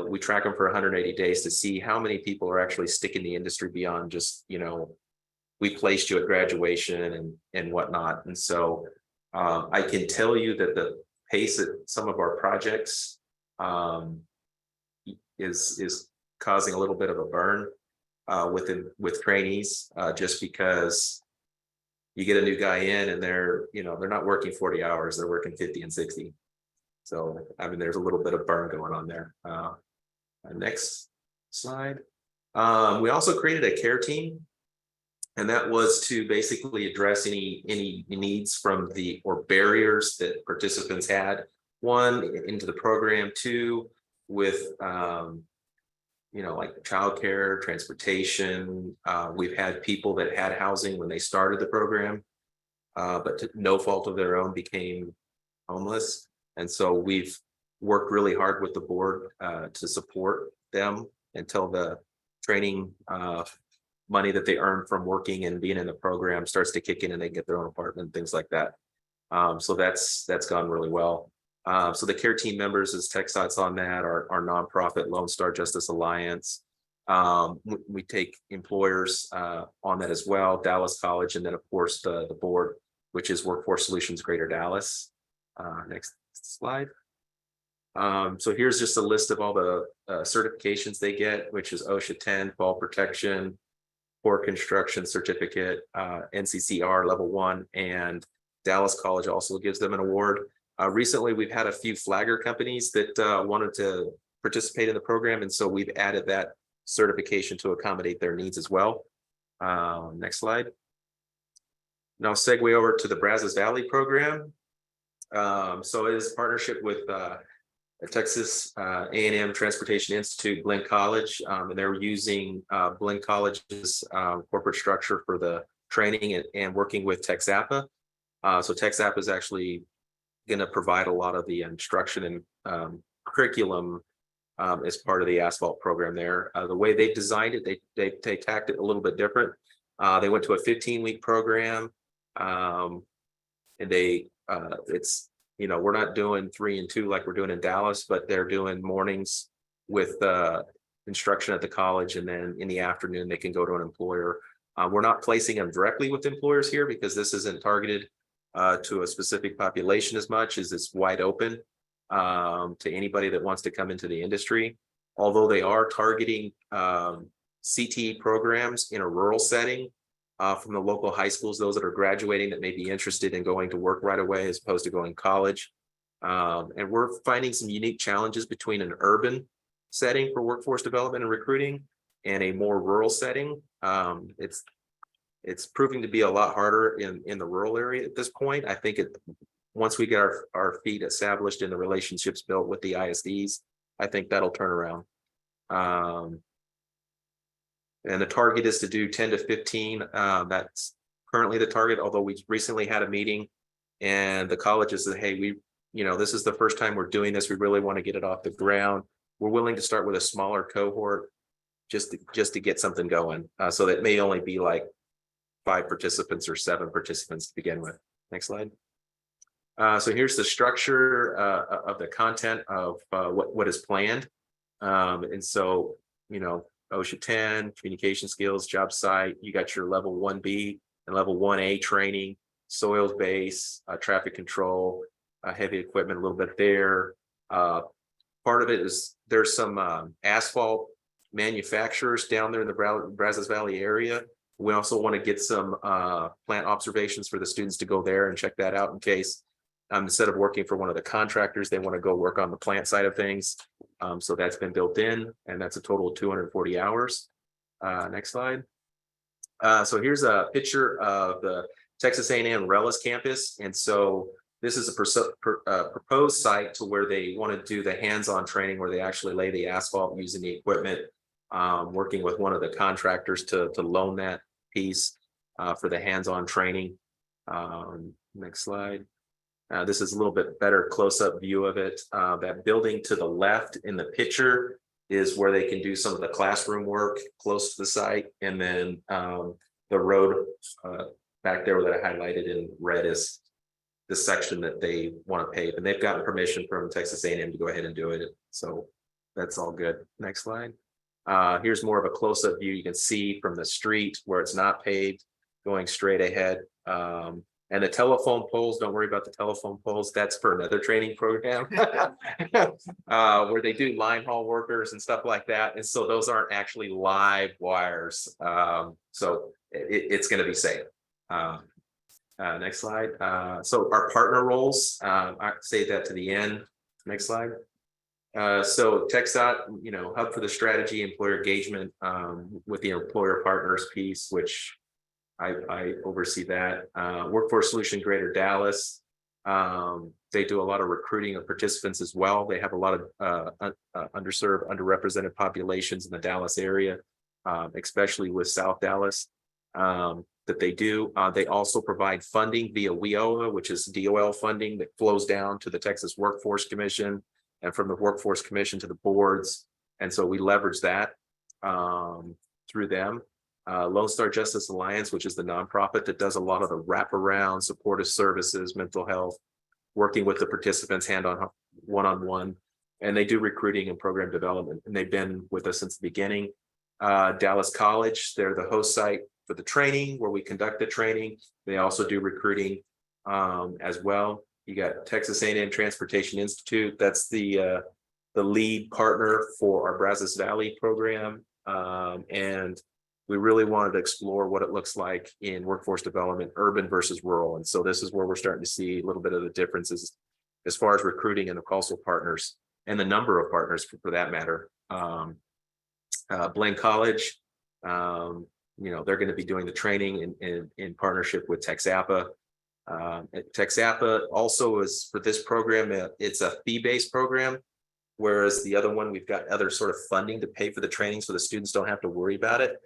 We track them for 180 days to see how many people are actually sticking the industry beyond just, you know, we placed you at graduation and whatnot. And so I can tell you that the pace at some of our projects is causing a little bit of a burn with trainees, just because you get a new guy in and they're not working 40 hours, they're working 50 and 60. So, I mean, there's a little bit of burn going on there. Next slide. We also created a care team, and that was to basically address any needs from or barriers that participants had. One, into the program. Two, with you know, like childcare, transportation. We've had people that had housing when they started the program, but to no fault of their own became homeless. And so we've worked really hard with the board to support them until the training money that they earn from working and being in the program starts to kick in and they get their own apartment, things like that. So that's gone really well. So the care team members, as TxSTIC's on that, our nonprofit Lone Star Justice Alliance. We take employers on that as well, Dallas College, and then of course the board, which is Workforce Solutions Greater Dallas. Next slide. So here's just a list of all the certifications they get, which is OSHA 10, fall protection, core construction certificate, NCCR level 1, and Dallas College also gives them an award. Recently, we've had a few flagger companies that wanted to participate in the program, and so we've added that certification to accommodate their needs as well. Next slide. Now segue over to the Brazos Valley program. So it is a partnership with Texas A&M Transportation Institute, Blinn College, and they're using Blinn College's corporate structure for the training and working with TxAPA. So TxAPA is actually going to provide a lot of the instruction and curriculum as part of the asphalt program there. The way they designed it, they tacked it a little bit different. They went to a 15-week program, and it's, you know, we're not doing 3 and 2 like we're doing in Dallas, but they're doing mornings with instruction at the college, and then in the afternoon they can go to an employer. We're not placing them directly with employers here because this isn't targeted to a specific population as much as it's wide open to anybody that wants to come into the industry. Although they are targeting CTE programs in a rural setting from the local high schools, those that are graduating that may be interested in going to work right away as opposed to going to college. And we're finding some unique challenges between an urban setting for workforce development and recruiting and a more rural setting. It's proving to be a lot harder in the rural area at this point. I think once we get our feet established and the relationships built with the ISDs, I think that'll turn around. And the target is to do 10 to 15. That's currently the target, although we recently had a meeting and the colleges said, hey, this is the first time we're doing this. We really want to get it off the ground. We're willing to start with a smaller cohort just to get something going. So that may only be like 5 participants or 7 participants to begin with. Next slide. So here's the structure of the content of what is planned. And so, OSHA 10, communication skills, job site, you got your level 1B and level 1A training, soils base, traffic control, heavy equipment, a little bit there. Part of it is there's some asphalt manufacturers down there in the Brazos Valley area. We also want to get some plant observations for the students to go there and check that out in case instead of working for one of the contractors, they want to go work on the plant side of things. So that's been built in, and that's a total of 240 hours. Next slide. So here's a picture of the Texas A&M Rellis campus. And so this is a proposed site to where they want to do the hands-on training where they actually lay the asphalt using the equipment, working with one of the contractors to loan that piece for the hands-on training. Next slide. This is a little bit better close-up view of it. That building to the left in the picture is where they can do some of the classroom work close to the site. And then the road back there that I highlighted in red is the section that they want to pave. And they've gotten permission from Texas A&M to go ahead and do it. So that's all good. Next slide. Here's more of a close-up view. You can see from the street where it's not paved, going straight ahead. And the telephone poles, don't worry about the telephone poles. That's for another training program where they do line haul workers and stuff like that. And so those aren't actually live wires. So it's going to be safe. Next slide. So our partner roles, I say that to the end. Next slide. So TxSTIC, hub for the strategy, employer engagement with the employer partners piece, which I oversee that. Workforce Solution Greater Dallas. They do a lot of recruiting of participants as well. They have a lot of underserved, underrepresented populations in the Dallas area, especially with South Dallas, that they do. They also provide funding via WIOA, which is DOL funding that flows down to the Texas Workforce Commission and from the Workforce Commission to the boards. And so we leverage that through them. Lone Star Justice Alliance, which is the nonprofit that does a lot of the wraparound supportive services, mental health, working with the participants one-on-one, and they do recruiting and program development, and they've been with us since the beginning. Dallas College, they're the host site for the training where we conduct the training. They also do recruiting as well. You got Texas A&M Transportation Institute. That's the lead partner for our Brazos Valley program, and we really wanted to explore what it looks like in workforce development, urban versus rural. And so this is where we're starting to see a little bit of the differences as far as recruiting and also partners and the number of partners for that matter. Blaine College, they're going to be doing the training in partnership with TxAPA. TxAPA also is for this program, it's a fee-based program, whereas the other one, we've got other sort of funding to pay for the training so the students don't have to worry about it.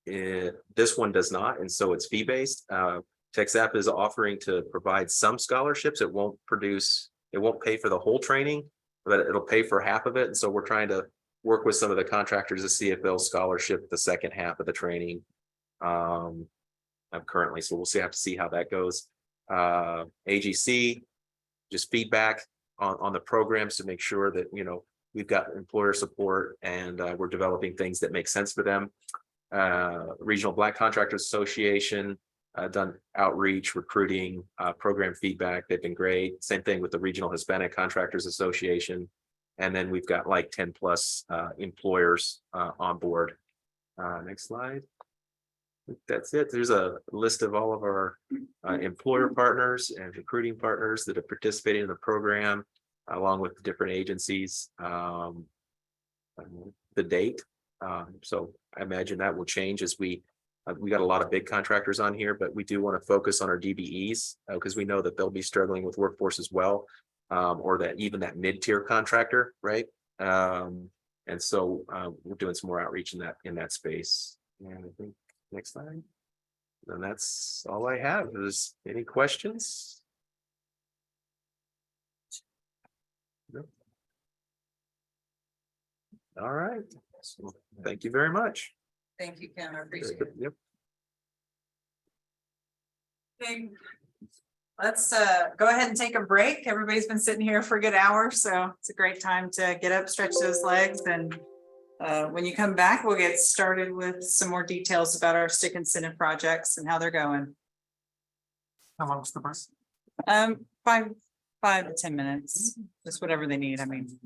This one does not, and so it's fee-based. TxAPA is offering to provide some scholarships. It won't pay for the whole training, but it'll pay for half of it. And so we're trying to work with some of the contractors to see if they'll scholarship the second half of the training currently. So we'll have to see how that goes. AGC, just feedback on the programs to make sure that, we've got employer support and we're developing things that make sense for them. Regional Black Contractors Association, done outreach, recruiting, program feedback. They've been great. Same thing with the Regional Hispanic Contractors Association. And then we've got like 10 plus employers on board. Next slide. That's it. There's a list of all of our employer partners and recruiting partners that have participated in the program, along with the different agencies, the date. So I imagine that will change as we got a lot of big contractors on here, but we do want to focus on our DBEs because we know that they'll be struggling with workforce as well, or even that mid-tier contractor, right? And so we're doing some more outreach in that space. And I think next slide. And that's all I have. Is any questions? All right. Thank you very much. Thank you, Ken, I appreciate it. Yep. Okay. Let's go ahead and take a break. Everybody's been sitting here for a good hour, so it's a great time to get up, stretch those legs, and when you come back, we'll get started with some more details about our stick incentive projects and how they're going. How long's the bus? 5 to 10 minutes, just whatever they need, I mean.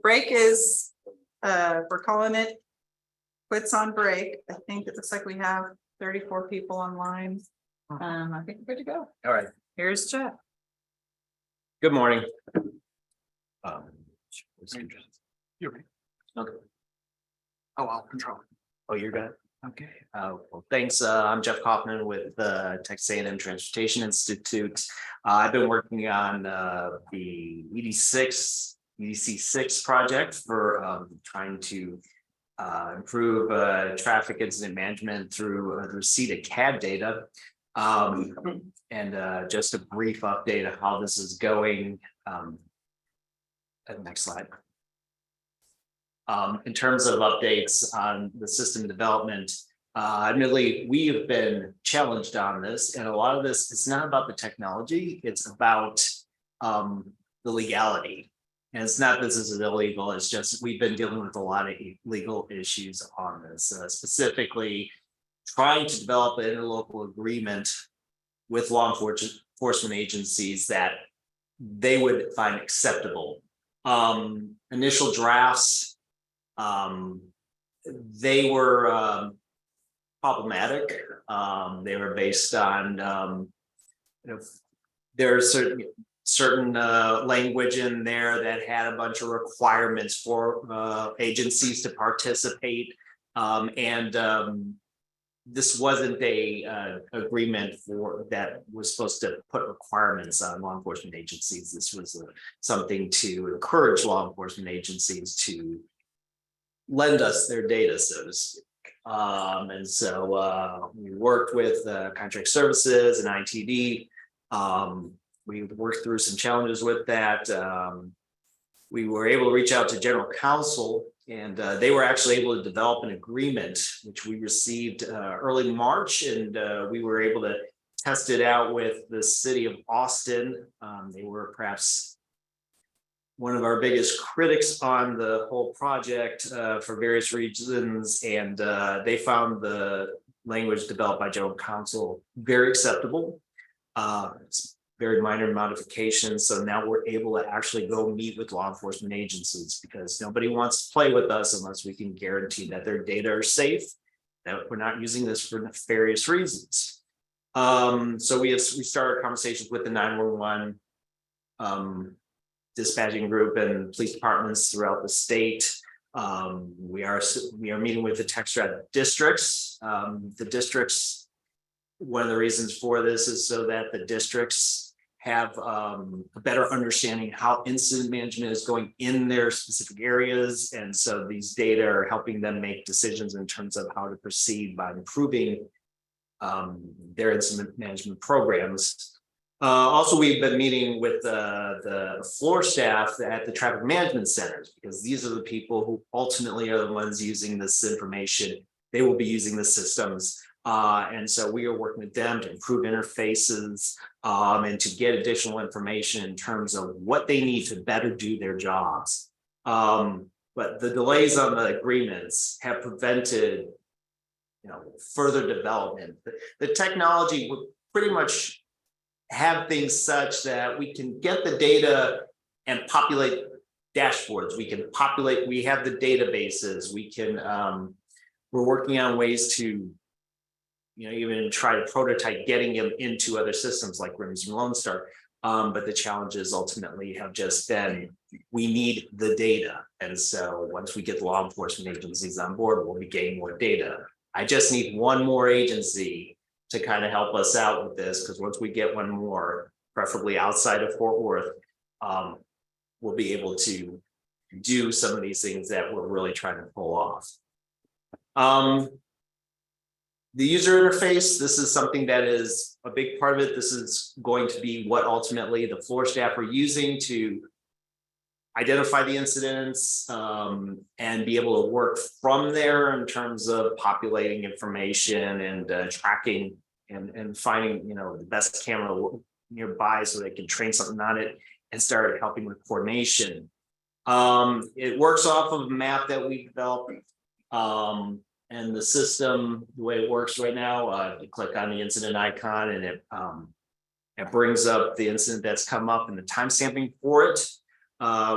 break is, we're calling it quits on break. I think it looks like we have 34 people online. I think we're good to go. All right, Here's Jeff. good morning. You're right. Okay. Oh, I'll control it. Oh, you're good. Okay, well, thanks. I'm Jeff Kaufman with the Texas A&M Transportation Institute. I've been working on the EDC6 project for trying to improve traffic incident management through the receipt of CAD data. And just a brief update of how this is going. Next slide. In terms of updates on the system development, admittedly, we have been challenged on this, and a lot of this is not about the technology, it's about the legality. And it's not this is illegal, it's just we've been dealing with a lot of legal issues on this, specifically trying to develop an interlocal agreement with law enforcement agencies that they would find acceptable. Initial drafts, they were problematic. They were based on there's certain language in there that had a bunch of requirements for agencies to participate, and this wasn't a agreement for that was supposed to put requirements on law enforcement agencies. This was something to encourage law enforcement agencies to lend us their data, so to speak. And so we worked with contract services and ITD. We worked through some challenges with that. We were able to reach out to general counsel, and they were actually able to develop an agreement, which we received early March, and we were able to test it out with the city of Austin. They were perhaps one of our biggest critics on the whole project for various reasons, and they found the language developed by general counsel very acceptable. It's very minor modifications, so now we're able to actually go meet with law enforcement agencies, because nobody wants to play with us unless we can guarantee that their data are safe, that we're not using this for nefarious reasons. So we started conversations with the 911 dispatching group and police departments throughout the state. We are meeting with the TxSTIC districts. The districts, one of the reasons for this is so that the districts have a better understanding how incident management is going in their specific areas. And so these data are helping them make decisions in terms of how to proceed by improving their incident management programs. Also, we've been meeting with the floor staff at the traffic management centers, because these are the people who ultimately are the ones using this information. They will be using the systems. And so we are working with them to improve interfaces and to get additional information in terms of what they need to better do their jobs. But the delays on the agreements have prevented, further development. The technology would pretty much have things such that we can get the data and populate dashboards. We have the databases. We're working on ways to even try to prototype getting them into other systems like RIMS and Lone Star. But the challenges ultimately have just been, we need the data. And so once we get the law enforcement agencies on board, we'll be getting more data. I just need one more agency to kind of help us out with this, because once we get one more, preferably outside of Fort Worth, we'll be able to do some of these things that we're really trying to pull off. The user interface, this is something that is a big part of it. This is going to be what ultimately the floor staff are using to identify the incidents and be able to work from there in terms of populating information and tracking and finding the best camera nearby so they can train something on it and start helping with coordination. It works off of a map that we developed. And the system, the way it works right now, you click on the incident icon and it brings up the incident that's come up and the timestamping for it.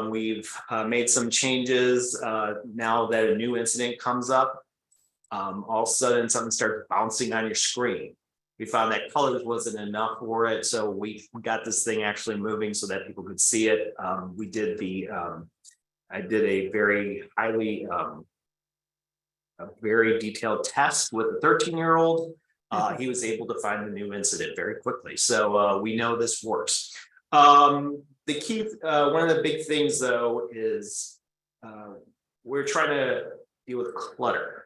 We've made some changes now that a new incident comes up. All of a sudden something starts bouncing on your screen. We found that colors wasn't enough for it, so we got this thing actually moving so that people could see it. We did I did a very highly a very detailed test with a 13-year-old. He was able to find the new incident very quickly, so we know this works. The key, one of the big things though is we're trying to deal with clutter.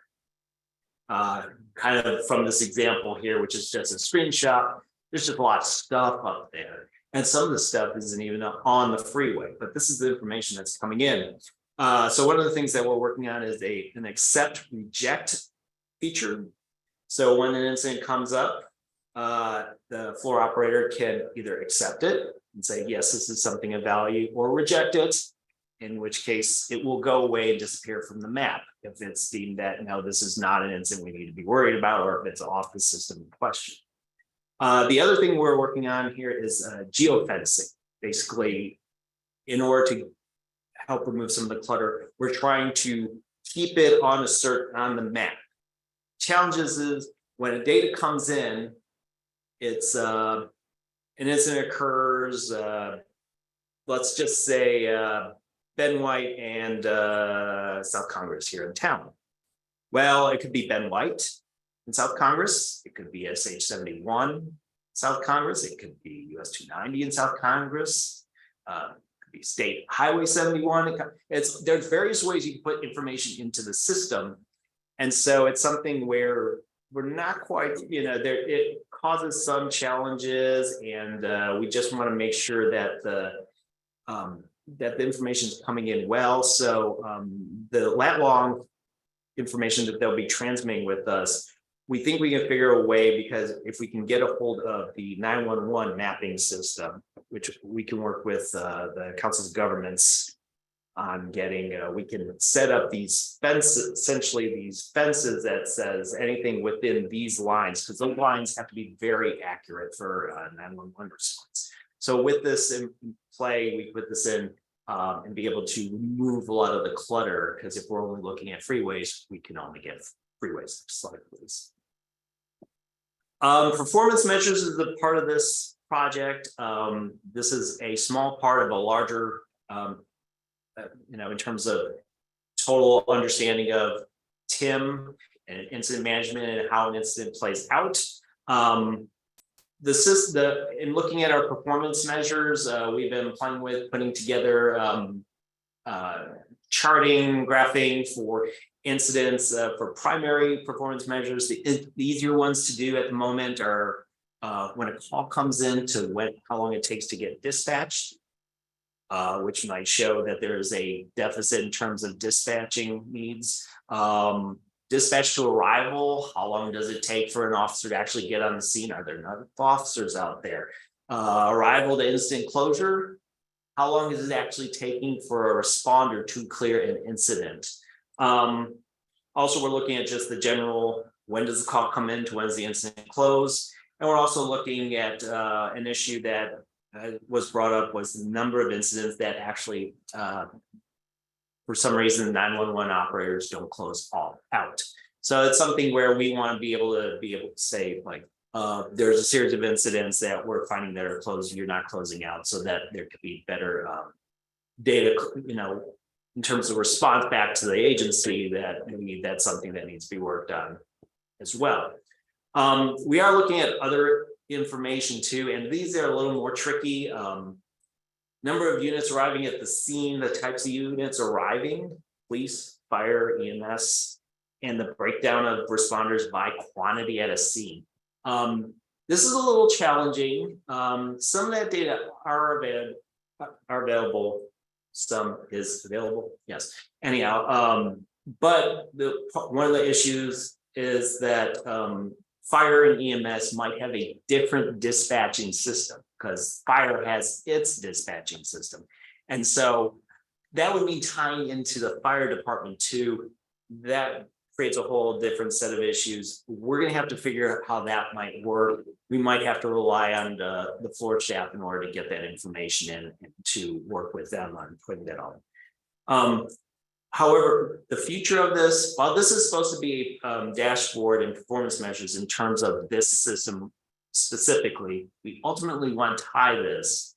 Kind of from this example here, which is just a screenshot, there's just a lot of stuff up there. And some of the stuff isn't even on the freeway, but this is the information that's coming in. So one of the things that we're working on is an accept reject feature. So when an incident comes up, the floor operator can either accept it and say, yes, this is something of value, or reject it, in which case it will go away and disappear from the map if it's deemed that, no, this is not an incident we need to be worried about, or if it's off the system in question. The other thing we're working on here is geofencing. Basically, in order to help remove some of the clutter, we're trying to keep it on the map. Challenges is when data comes in, it's an incident occurs, let's just say Ben White and South Congress here in town. Well, it could be Ben White in South Congress. It could be SH 71 South Congress. It could be US 290 in South Congress. It could be State Highway 71. There's various ways you can put information into the system. And so it's something where we're not quite, it causes some challenges, and we just want to make sure that the information is coming in well. So the lat long information that they'll be transmitting with us, we think we can figure a way, because if we can get a hold of the 911 mapping system, which we can work with the councils of governments on getting, we can set up these fences, essentially these fences that says anything within these lines, because those lines have to be very accurate for 911 response. So with this in play, we put this in and be able to remove a lot of the clutter, because if we're only looking at freeways, we can only get freeways. Slide, please. Performance measures is a part of this project. This is a small part of a larger, in terms of total understanding of TIM and incident management and how an incident plays out. In looking at our performance measures, we've been playing with putting together charting, graphing for incidents for primary performance measures. The easier ones to do at the moment are when a call comes in to how long it takes to get dispatched, which might show that there is a deficit in terms of dispatching needs. Dispatch to arrival, how long does it take for an officer to actually get on the scene? Are there enough officers out there? Arrival to incident closure, how long is it actually taking for a responder to clear an incident? Also, we're looking at just the general, when does the call come in to when's the incident close? And we're also looking at an issue that was brought up, was the number of incidents that actually for some reason, 911 operators don't close all out. So it's something where we want to be able to say, like, there's a series of incidents that we're finding that are closed, you're not closing out, so that there could be better data, in terms of response back to the agency, that maybe that's something that needs to be worked on as well. We are looking at other information too, and these are a little more tricky. Number of units arriving at the scene, the types of units arriving, police, fire, EMS, and the breakdown of responders by quantity at a scene. This is a little challenging. Some of that data are available. Some is available, yes. Anyhow, but one of the issues is that fire and EMS might have a different dispatching system, because fire has its dispatching system. And so that would mean tying into the fire department too. That creates a whole different set of issues. We're gonna have to figure out how that might work. We might have to rely on the floor staff in order to get that information in and to work with them on putting that on. However, the future of this, while this is supposed to be dashboard and performance measures in terms of this system specifically, we ultimately want to tie this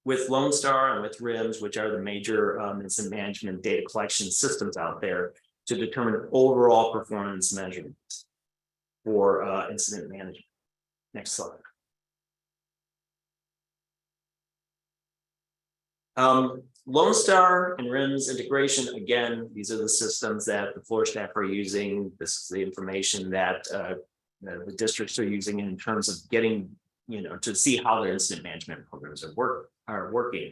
with Lone Star and with RIMS, which are the major incident management data collection systems out there, to determine overall performance measurements for incident management. Next slide. Lone Star and RIMS integration, again, these are the systems that the floor staff are using. This is the information that the districts are using in terms of getting, to see how their incident management programs are working.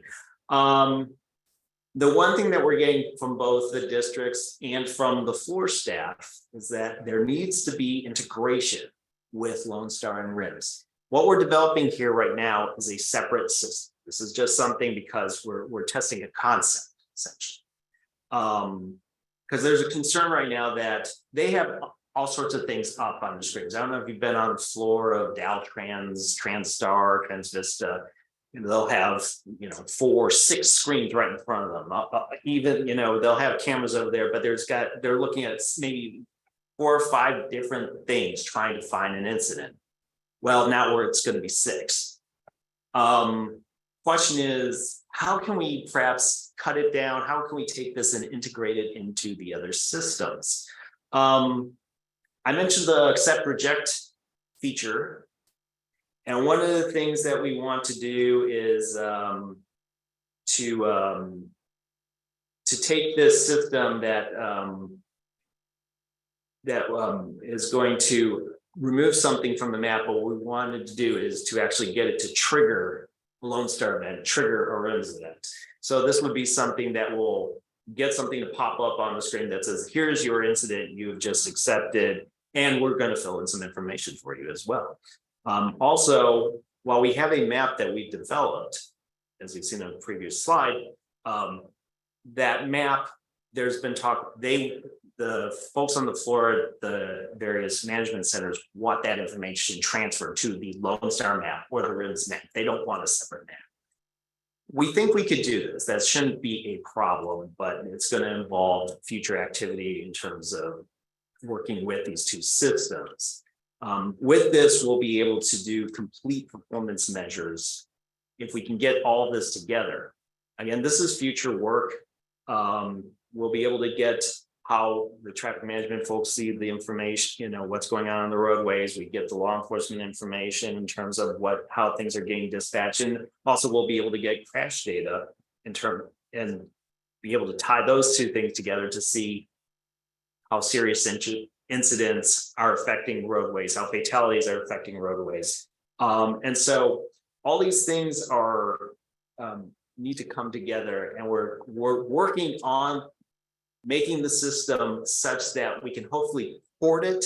The one thing that we're getting from both the districts and from the floor staff is that there needs to be integration with Lone Star and RIMS. What we're developing here right now is a separate system. This is just something because we're testing a concept, essentially. Because there's a concern right now that they have all sorts of things up on the screens. I don't know if you've been on the floor of Daltrans, TransStar, Transvista. They'll have 4 or 6 screens right in front of them. Even they'll have cameras over there, but they're looking at maybe 4 or 5 different things trying to find an incident. Well, now it's going to be 6. Question is, how can we perhaps cut it down? How can we take this and integrate it into the other systems? I mentioned the accept reject feature. And one of the things that we want to do is to take this system that is going to remove something from the map. What we wanted to do is to actually get it to trigger a Lone Star event, trigger a RIMS event. So this would be something that will get something to pop up on the screen that says, here's your incident you've just accepted, and we're going to fill in some information for you as well. Also, while we have a map that we've developed, as you've seen on the previous slide, that map, there's been talk, the folks on the floor, the various management centers want that information transferred to the Lone Star map or the RIMS map. They don't want a separate map. We think we could do this. That shouldn't be a problem, but it's going to involve future activity in terms of working with these 2 systems. With this, we'll be able to do complete performance measures if we can get all of this together. Again, this is future work. We'll be able to get how the traffic management folks see the information, what's going on the roadways. We get the law enforcement information in terms of how things are getting dispatched. And also we'll be able to get crash data and be able to tie those 2 things together to see how serious incidents are affecting roadways, how fatalities are affecting roadways. And so all these things are need to come together, and we're working on making the system such that we can hopefully port it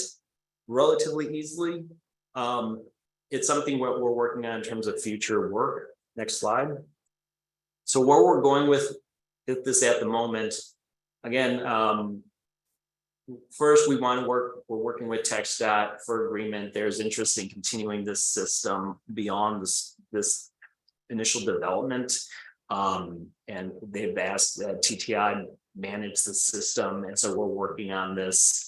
relatively easily. It's something what we're working on in terms of future work. Next slide. So where we're going with this at the moment, again, first we want to we're working with TxSTIC for agreement. There's interest in continuing this system beyond this initial development. And they've asked that TTI manage the system, and so we're working on this.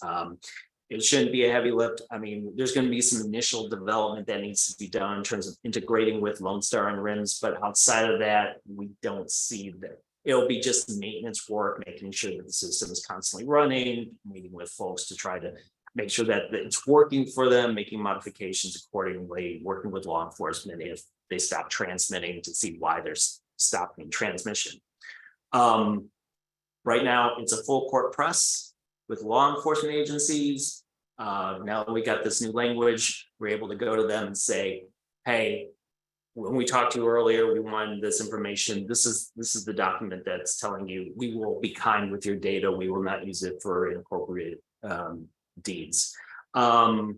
It shouldn't be a heavy lift. I mean, there's going to be some initial development that needs to be done in terms of integrating with Lone Star and RIMS, but outside of that, we don't see that. It'll be just maintenance work, making sure that the system is constantly running, meeting with folks to try to make sure that it's working for them, making modifications accordingly, working with law enforcement if they stop transmitting to see why they're stopping transmission. Right now, it's a full court press with law enforcement agencies. Now that we got this new language, we're able to go to them and say, hey, when we talked to you earlier, we wanted this information. This is the document that's telling you we will be kind with your data. We will not use it for inappropriate deeds. I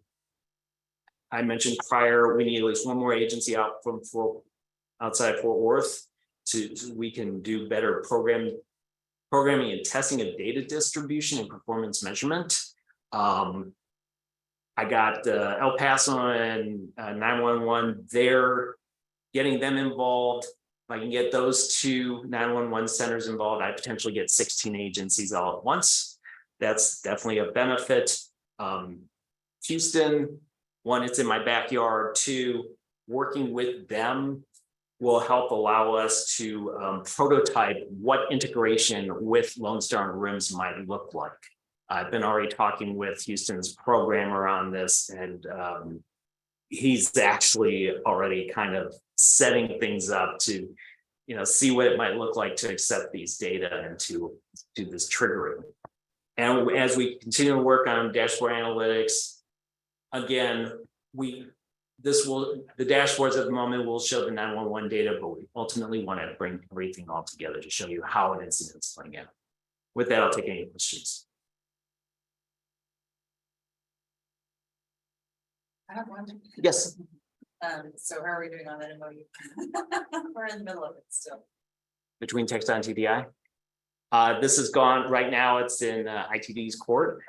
mentioned prior, we need at least 1 more agency out from outside Fort Worth so we can do better programming and testing of data distribution and performance measurement. I got El Paso and 911 there, getting them involved. If I can get those two 911 centers involved, I potentially get 16 agencies all at once. That's definitely a benefit. Houston, one, it's in my backyard. Two, working with them will help allow us to prototype what integration with Lone Star and RIMS might look like. I've been already talking with Houston's programmer on this, and he's actually already kind of setting things up to, see what it might look like to accept these data and to do this triggering. And as we continue to work on dashboard analytics, again, the dashboards at the moment will show the 911 data, but we ultimately want to bring everything all together to show you how an incident is playing out. With that, I'll take any questions. I have one. Yes. So how are we doing on that MOU? We're in the middle of it still. Between TxSTIC and TDI. This has gone, right now it's in ITD's court.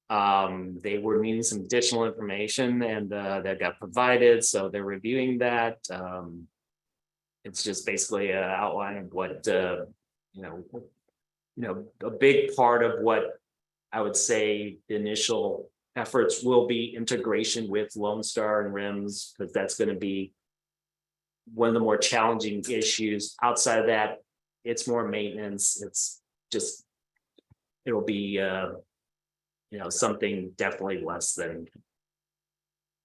They were needing some additional information and that got provided, so they're reviewing that. It's just basically an outline of what, a big part of what I would say the initial efforts will be integration with Lone Star and RIMS, because that's going to be one of the more challenging issues. Outside of that, it's more maintenance. It's just, it'll be, something definitely less than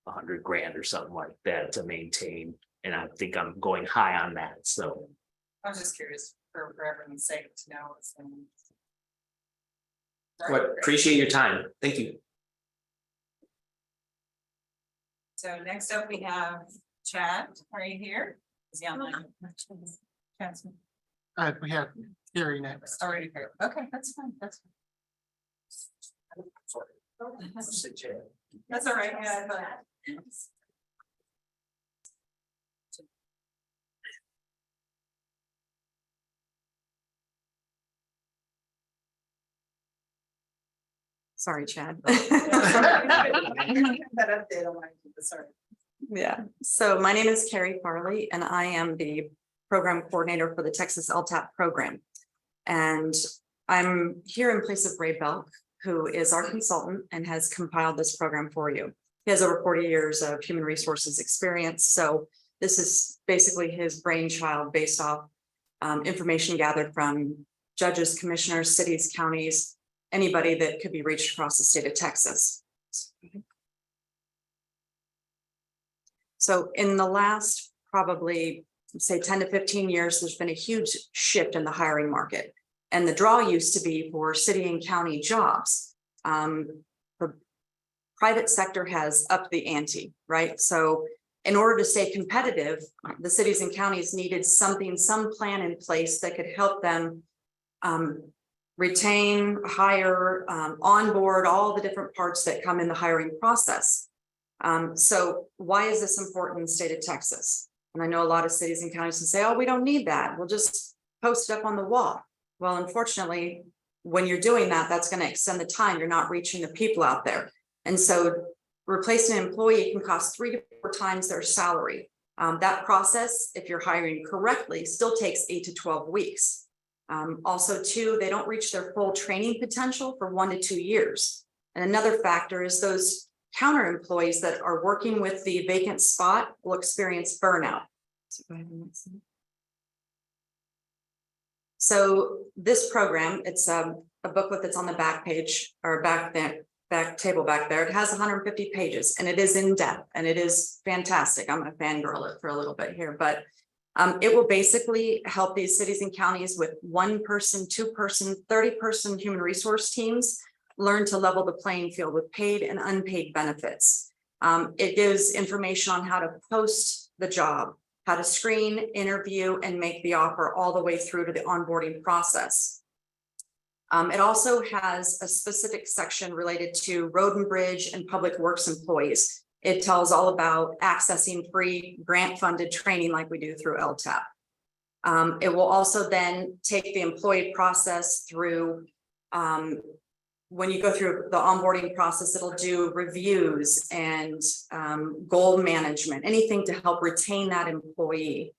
100 grand or something like that to maintain. And I think I'm going high on that. So I was just curious for everyone's sake to know what's going on. but appreciate your time. Thank you. So next up we have Chad. Are you here? Is he online? Chad's We have Gary next. already here. Okay, that's fine. That's fine. That's all right. Yeah, but- Sorry, Chad. That update on my, sorry. Yeah, so my name is Carrie Farley and I am the program coordinator for the Texas LTAP program. And I'm here in place of Ray Belk, who is our consultant and has compiled this program for you. He has over 40 years of human resources experience. So this is basically his brainchild based off information gathered from judges, commissioners, cities, counties, anybody that could be reached across the state of Texas. So in the last probably say 10 to 15 years, there's been a huge shift in the hiring market. And the draw used to be for city and county jobs. The private sector has upped the ante, right? So in order to stay competitive, the cities and counties needed some plan in place that could help them retain, hire, onboard, all the different parts that come in the hiring process. So why is this important in the state of Texas? And I know a lot of cities and counties will say, oh, we don't need that. We'll just post it up on the wall. Well, unfortunately, when you're doing that, that's going to extend the time. You're not reaching the people out there. And so replacing an employee can cost 3 to 4 times their salary. That process, if you're hiring correctly, still takes 8 to 12 weeks. Also, too, they don't reach their full training potential for 1 to 2 years. And another factor is those counter employees that are working with the vacant spot will experience burnout. So this program, it's a booklet that's on the back page or back table back there. It has 150 pages and it is in depth and it is fantastic. I'm going to fangirl it for a little bit here, but it will basically help these cities and counties with 1-person, 2-person, 30-person human resource teams learn to level the playing field with paid and unpaid benefits. It gives information on how to post the job, how to screen, interview, and make the offer all the way through to the onboarding process. It also has a specific section related to road and bridge and public works employees. It tells all about accessing free grant-funded training like we do through LTAP. It will also then take the employee process through when you go through the onboarding process, it'll do reviews and goal management, anything to help retain that employee.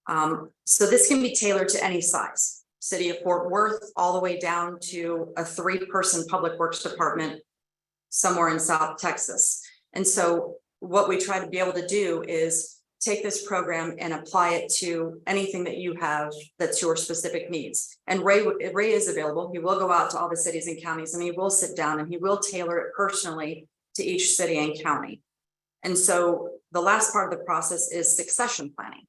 So this can be tailored to any size, city of Fort Worth, all the way down to a 3-person public works department somewhere in South Texas. And so what we try to be able to do is take this program and apply it to anything that you have that's your specific needs. And Ray is available. He will go out to all the cities and counties, and he will sit down and he will tailor it personally to each city and county. And so the last part of the process is succession planning.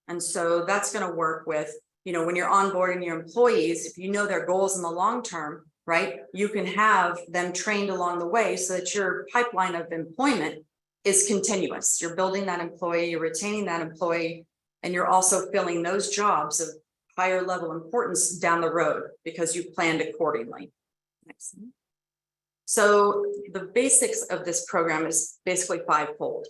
And so that's going to work with, you know, when you're onboarding your employees, if you know their goals in the long term, right, you can have them trained along the way so that your pipeline of employment is continuous. You're building that employee, you're retaining that employee, and you're also filling those jobs of higher level importance down the road because you planned accordingly. Next. So the basics of this program is basically 5-fold.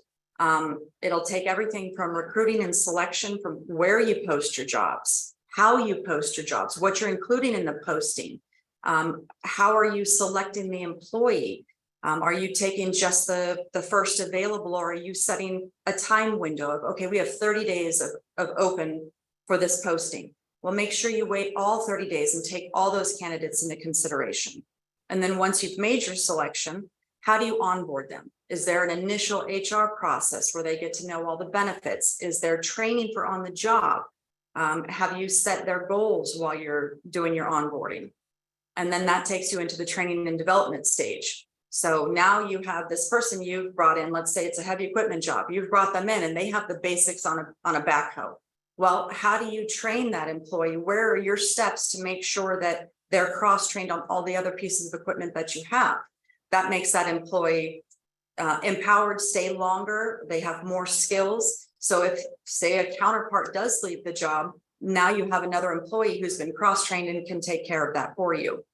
It'll take everything from recruiting and selection, from where you post your jobs, how you post your jobs, what you're including in the posting, how are you selecting the employee? Are you taking just the first available, or are you setting a time window of, okay, we have 30 days of open for this posting? Well, make sure you wait all 30 days and take all those candidates into consideration. And then once you've made your selection, how do you onboard them? Is there an initial HR process where they get to know all the benefits? Is there training for on the job? Have you set their goals while you're doing your onboarding? And then that takes you into the training and development stage. So now you have this person you've brought in, let's say it's a heavy equipment job. You've brought them in and they have the basics on a backhoe. Well, how do you train that employee? Where are your steps to make sure that they're cross-trained on all the other pieces of equipment that you have? That makes that employee empowered, stay longer, they have more skills. So if, say, a counterpart does leave the job, now you have another employee who's been cross-trained and can take care of that for you.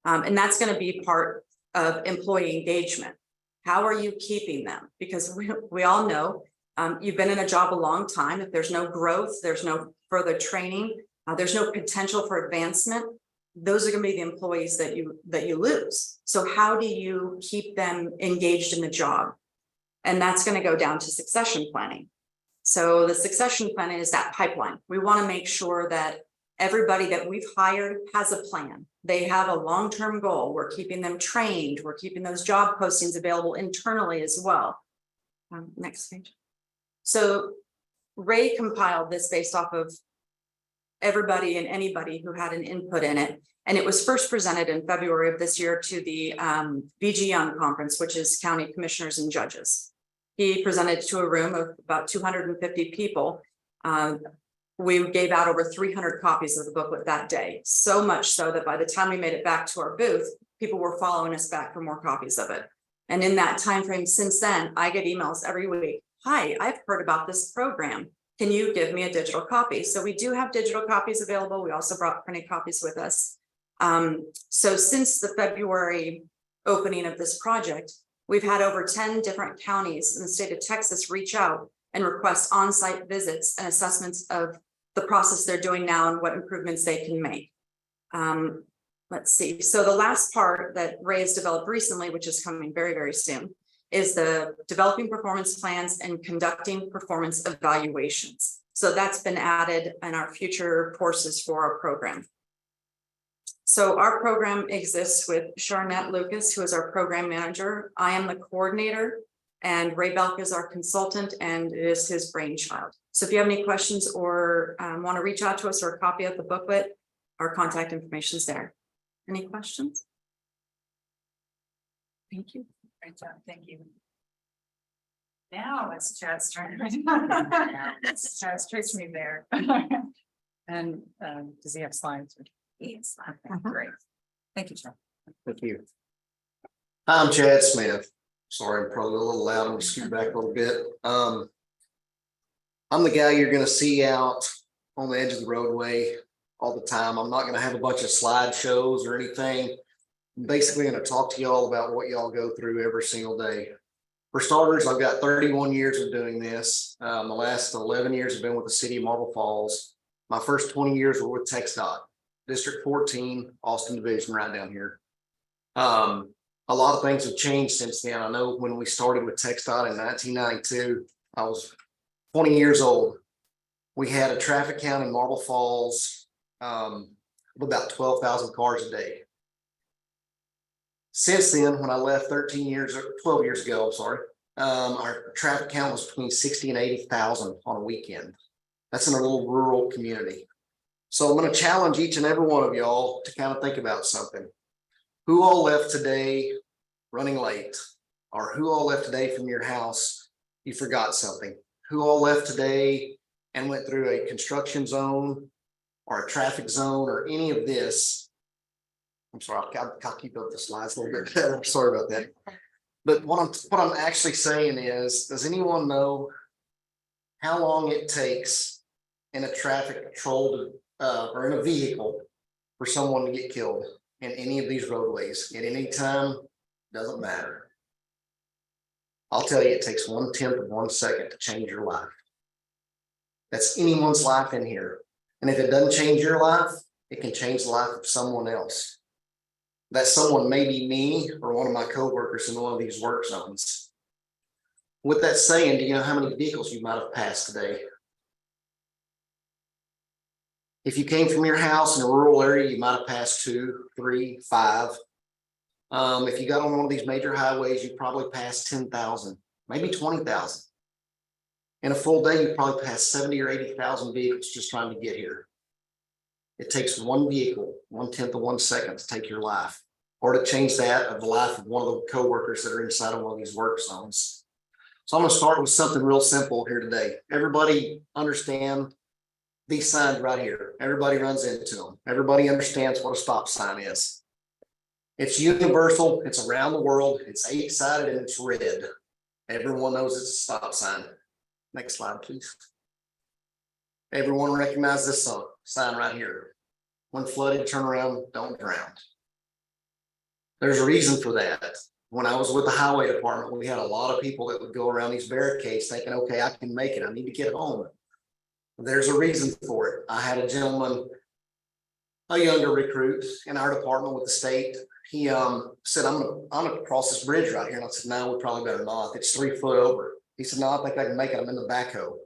And that's going to be part of employee engagement. How are you keeping them? Because we all know you've been in a job a long time. If there's no growth, there's no further training, there's no potential for advancement, those are going to be the employees that you lose. So how do you keep them engaged in the job? And that's going to go down to succession planning. So the succession planning is that pipeline. We want to make sure that everybody that we've hired has a plan. They have a long-term goal. We're keeping them trained. We're keeping those job postings available internally as well. Next page. So Ray compiled this based off of everybody and anybody who had an input in it. And it was first presented in February of this year to the VG Young Conference, which is county commissioners and judges. He presented to a room of about 250 people. We gave out over 300 copies of the booklet that day. So much so that by the time we made it back to our booth, people were following us back for more copies of it. And in that time frame since then, I get emails every week. Hi, I've heard about this program. Can you give me a digital copy? So we do have digital copies available. We also brought printed copies with us. So since the February opening of this project, we've had over 10 different counties in the state of Texas reach out and request on-site visits and assessments of the process they're doing now and what improvements they can make. Let's see. So the last part that Ray has developed recently, which is coming very, very soon, is the developing performance plans and conducting performance evaluations. So that's been added in our future courses for our program. So our program exists with Charnette Lucas, who is our program manager. I am the coordinator, and Ray Belk is our consultant, and it is his brainchild. So if you have any questions or want to reach out to us or a copy of the booklet, our contact information is there. Any questions? Thank you. Great job, thank you. Now it's Chad's turn. It's Chad's trace me there. And does he have slides? Yes. Okay, great. Thank you, Chad. Thank you. I'm Chad Smith. Sorry, I'm probably a little loud. I'm gonna scoot back a little bit. I'm the guy you're gonna see out on the edge of the roadway all the time. I'm not gonna have a bunch of slideshows or anything. I'm basically gonna talk to y'all about what y'all go through every single day. For starters, I've got 31 years of doing this. The last 11 years have been with the city of Marble Falls. My first 20 years were with TxSTIC, District 14, Austin Division, right down here. A lot of things have changed since then. I know when we started with TxSTIC in 1992, I was 20 years old. We had a traffic count in Marble Falls of about 12,000 cars a day. Since then, when I left 12 years ago, I'm sorry, our traffic count was between 60 and 80,000 on a weekend. That's in a little rural community. So I'm going to challenge each and every one of y'all to kind of think about something. Who all left today running late? Or who all left today from your house? You forgot something. Who all left today and went through a construction zone or a traffic zone or any of this? I'm sorry, I'll keep up the slides a little bit better. I'm sorry about that. But what I'm actually saying is, does anyone know how long it takes in a traffic patrol or in a vehicle for someone to get killed in any of these roadways at any time? Doesn't matter. I'll tell you, it takes 1/10 of 1 second to change your life. That's anyone's life in here. And if it doesn't change your life, it can change the life of someone else. That someone may be me or one of my coworkers in one of these work zones. With that saying, do you know how many vehicles you might have passed today? If you came from your house in a rural area, you might have passed 2, 3, 5. If you got on one of these major highways, you probably passed 10,000, maybe 20,000. In a full day, you probably passed 70 or 80,000 vehicles just trying to get here. It takes one vehicle, 1/10 of 1 second to take your life, or to change that of the life of one of the coworkers that are inside of one of these work zones. So I'm going to start with something real simple here today. Everybody understand these signs right here. Everybody runs into them. Everybody understands what a stop sign is. It's universal. It's around the world. It's 8-sided and it's red. Everyone knows it's a stop sign. Next slide, please. Everyone recognize this sign right here. When flooded, turn around, don't drown. There's a reason for that. When I was with the highway department, we had a lot of people that would go around these barricades thinking, okay, I can make it. I need to get home. There's a reason for it. I had a gentleman, a younger recruit in our department with the state. He said, I'm gonna cross this bridge right here. And I said, no, we probably better not. It's 3 foot over. He said, no, I think I can make it. I'm in the backhoe.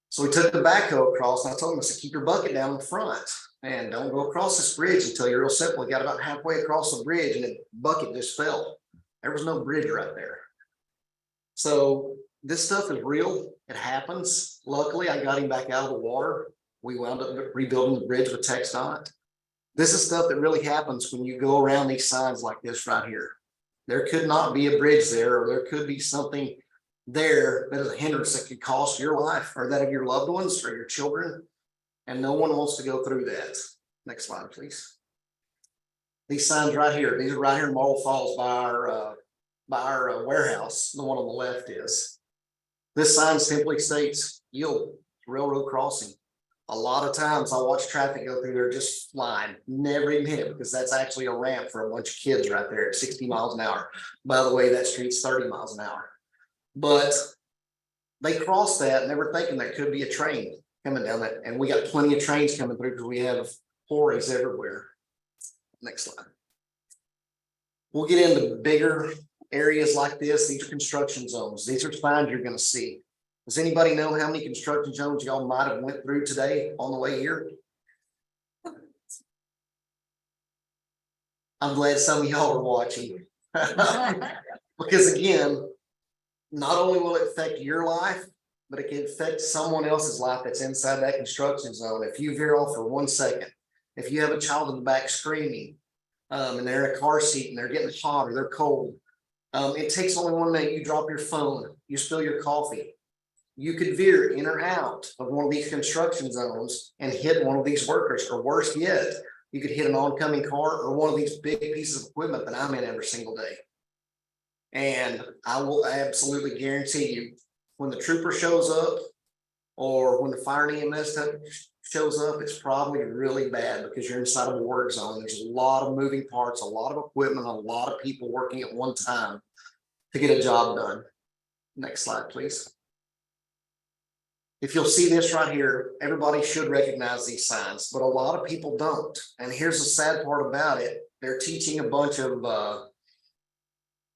So we took the backhoe across, and I told him, I said, keep your bucket down in the front and don't go across this bridge until you're real simple. We got about halfway across the bridge and the bucket just fell. There was no bridge right there. So this stuff is real. It happens. Luckily, I got him back out of the water. We wound up rebuilding the bridge with TxSTIC. This is stuff that really happens when you go around these signs like this right here. There could not be a bridge there, or there could be something there that is a hindrance that could cost your life or that of your loved ones or your children. And no one wants to go through that. Next slide, please. These signs right here, these are right here in Marble Falls by our warehouse. The one on the left is. This sign simply states yield, railroad crossing. A lot of times I watch traffic go through there just flying, never even hit it, because that's actually a ramp for a bunch of kids right there at 60 miles an hour. By the way, that street's 30 miles an hour. But they crossed that and they were thinking there could be a train coming down that. And we got plenty of trains coming through because we have quarries everywhere. Next slide. We'll get into bigger areas like this. These are construction zones. These are signs you're going to see. Does anybody know how many construction zones y'all might have went through today on the way here? I'm glad some of y'all are watching. Because again, not only will it affect your life, but it can affect someone else's life that's inside that construction zone. If you veer off for 1 second, if you have a child in the back screaming, and they're in a car seat and they're getting hot or they're cold, it takes only 1 minute. You drop your phone, you spill your coffee. You could veer in or out of one of these construction zones and hit one of these workers, or worse yet, you could hit an oncoming car or one of these big pieces of equipment that I'm in every single day. And I will absolutely guarantee you, when the trooper shows up or when the fire and EMS shows up, it's probably really bad because you're inside of a work zone. There's a lot of moving parts, a lot of equipment, a lot of people working at one time to get a job done. Next slide, please. If you'll see this right here, everybody should recognize these signs, but a lot of people don't. And here's the sad part about it. They're teaching a bunch of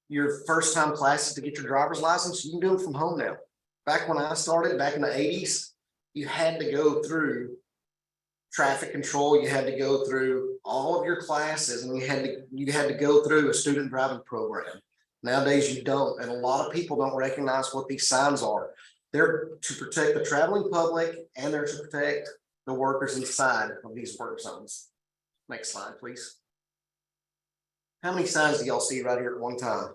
your first time classes to get your driver's license. You can do it from home now. Back when I started, back in the 80s, you had to go through traffic control, you had to go through all of your classes, and you had to go through a student driving program. Nowadays you don't, and a lot of people don't recognize what these signs are. They're to protect the traveling public, and they're to protect the workers inside of these work zones. Next slide, please. How many signs do y'all see right here at one time?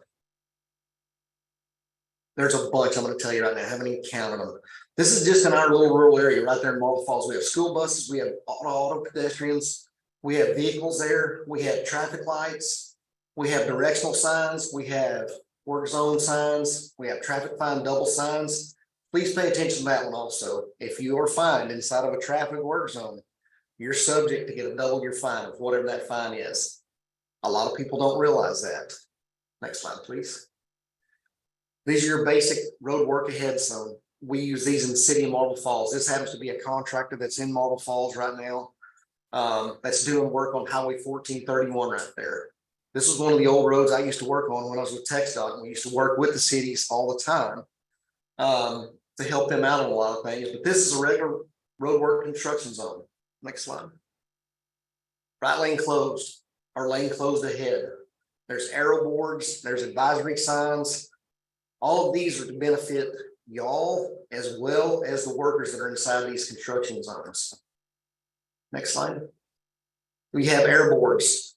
There's a bunch. I'm going to tell you right now. I haven't even counted them. This is just in our little rural area right there in Marble Falls. We have school buses, we have auto pedestrians, we have vehicles there, we have traffic lights, we have directional signs, we have work zone signs, we have traffic fine double signs. Please pay attention to that one also. If you are fined inside of a traffic work zone, you're subject to get a double your fine of whatever that fine is. A lot of people don't realize that. Next slide, please. These are your basic road work ahead zone. We use these in the city of Marble Falls. This happens to be a contractor that's in Marble Falls right now. That's doing work on Highway 1431 right there. This is one of the old roads I used to work on when I was with TxSTIC, and we used to work with the cities all the time to help them out on a lot of things. But this is a regular road work construction zone. Next slide. Right lane closed, or lane closed ahead. There's arrow boards, there's advisory signs. All of these are to benefit y'all as well as the workers that are inside these construction zones. Next slide. We have air boards.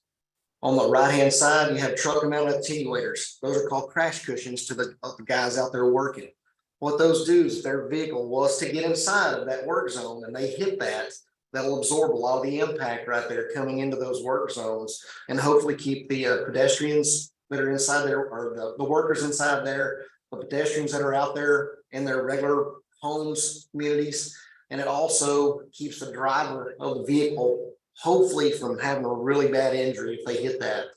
On the right-hand side, you have truck mounted attenuators. Those are called crash cushions to the guys out there working. What those do is if their vehicle was to get inside of that work zone and they hit that, that'll absorb a lot of the impact right there coming into those work zones and hopefully keep the pedestrians that are inside there, or the workers inside there, the pedestrians that are out there in their regular homes, communities, and it also keeps the driver of the vehicle hopefully from having a really bad injury if they hit that.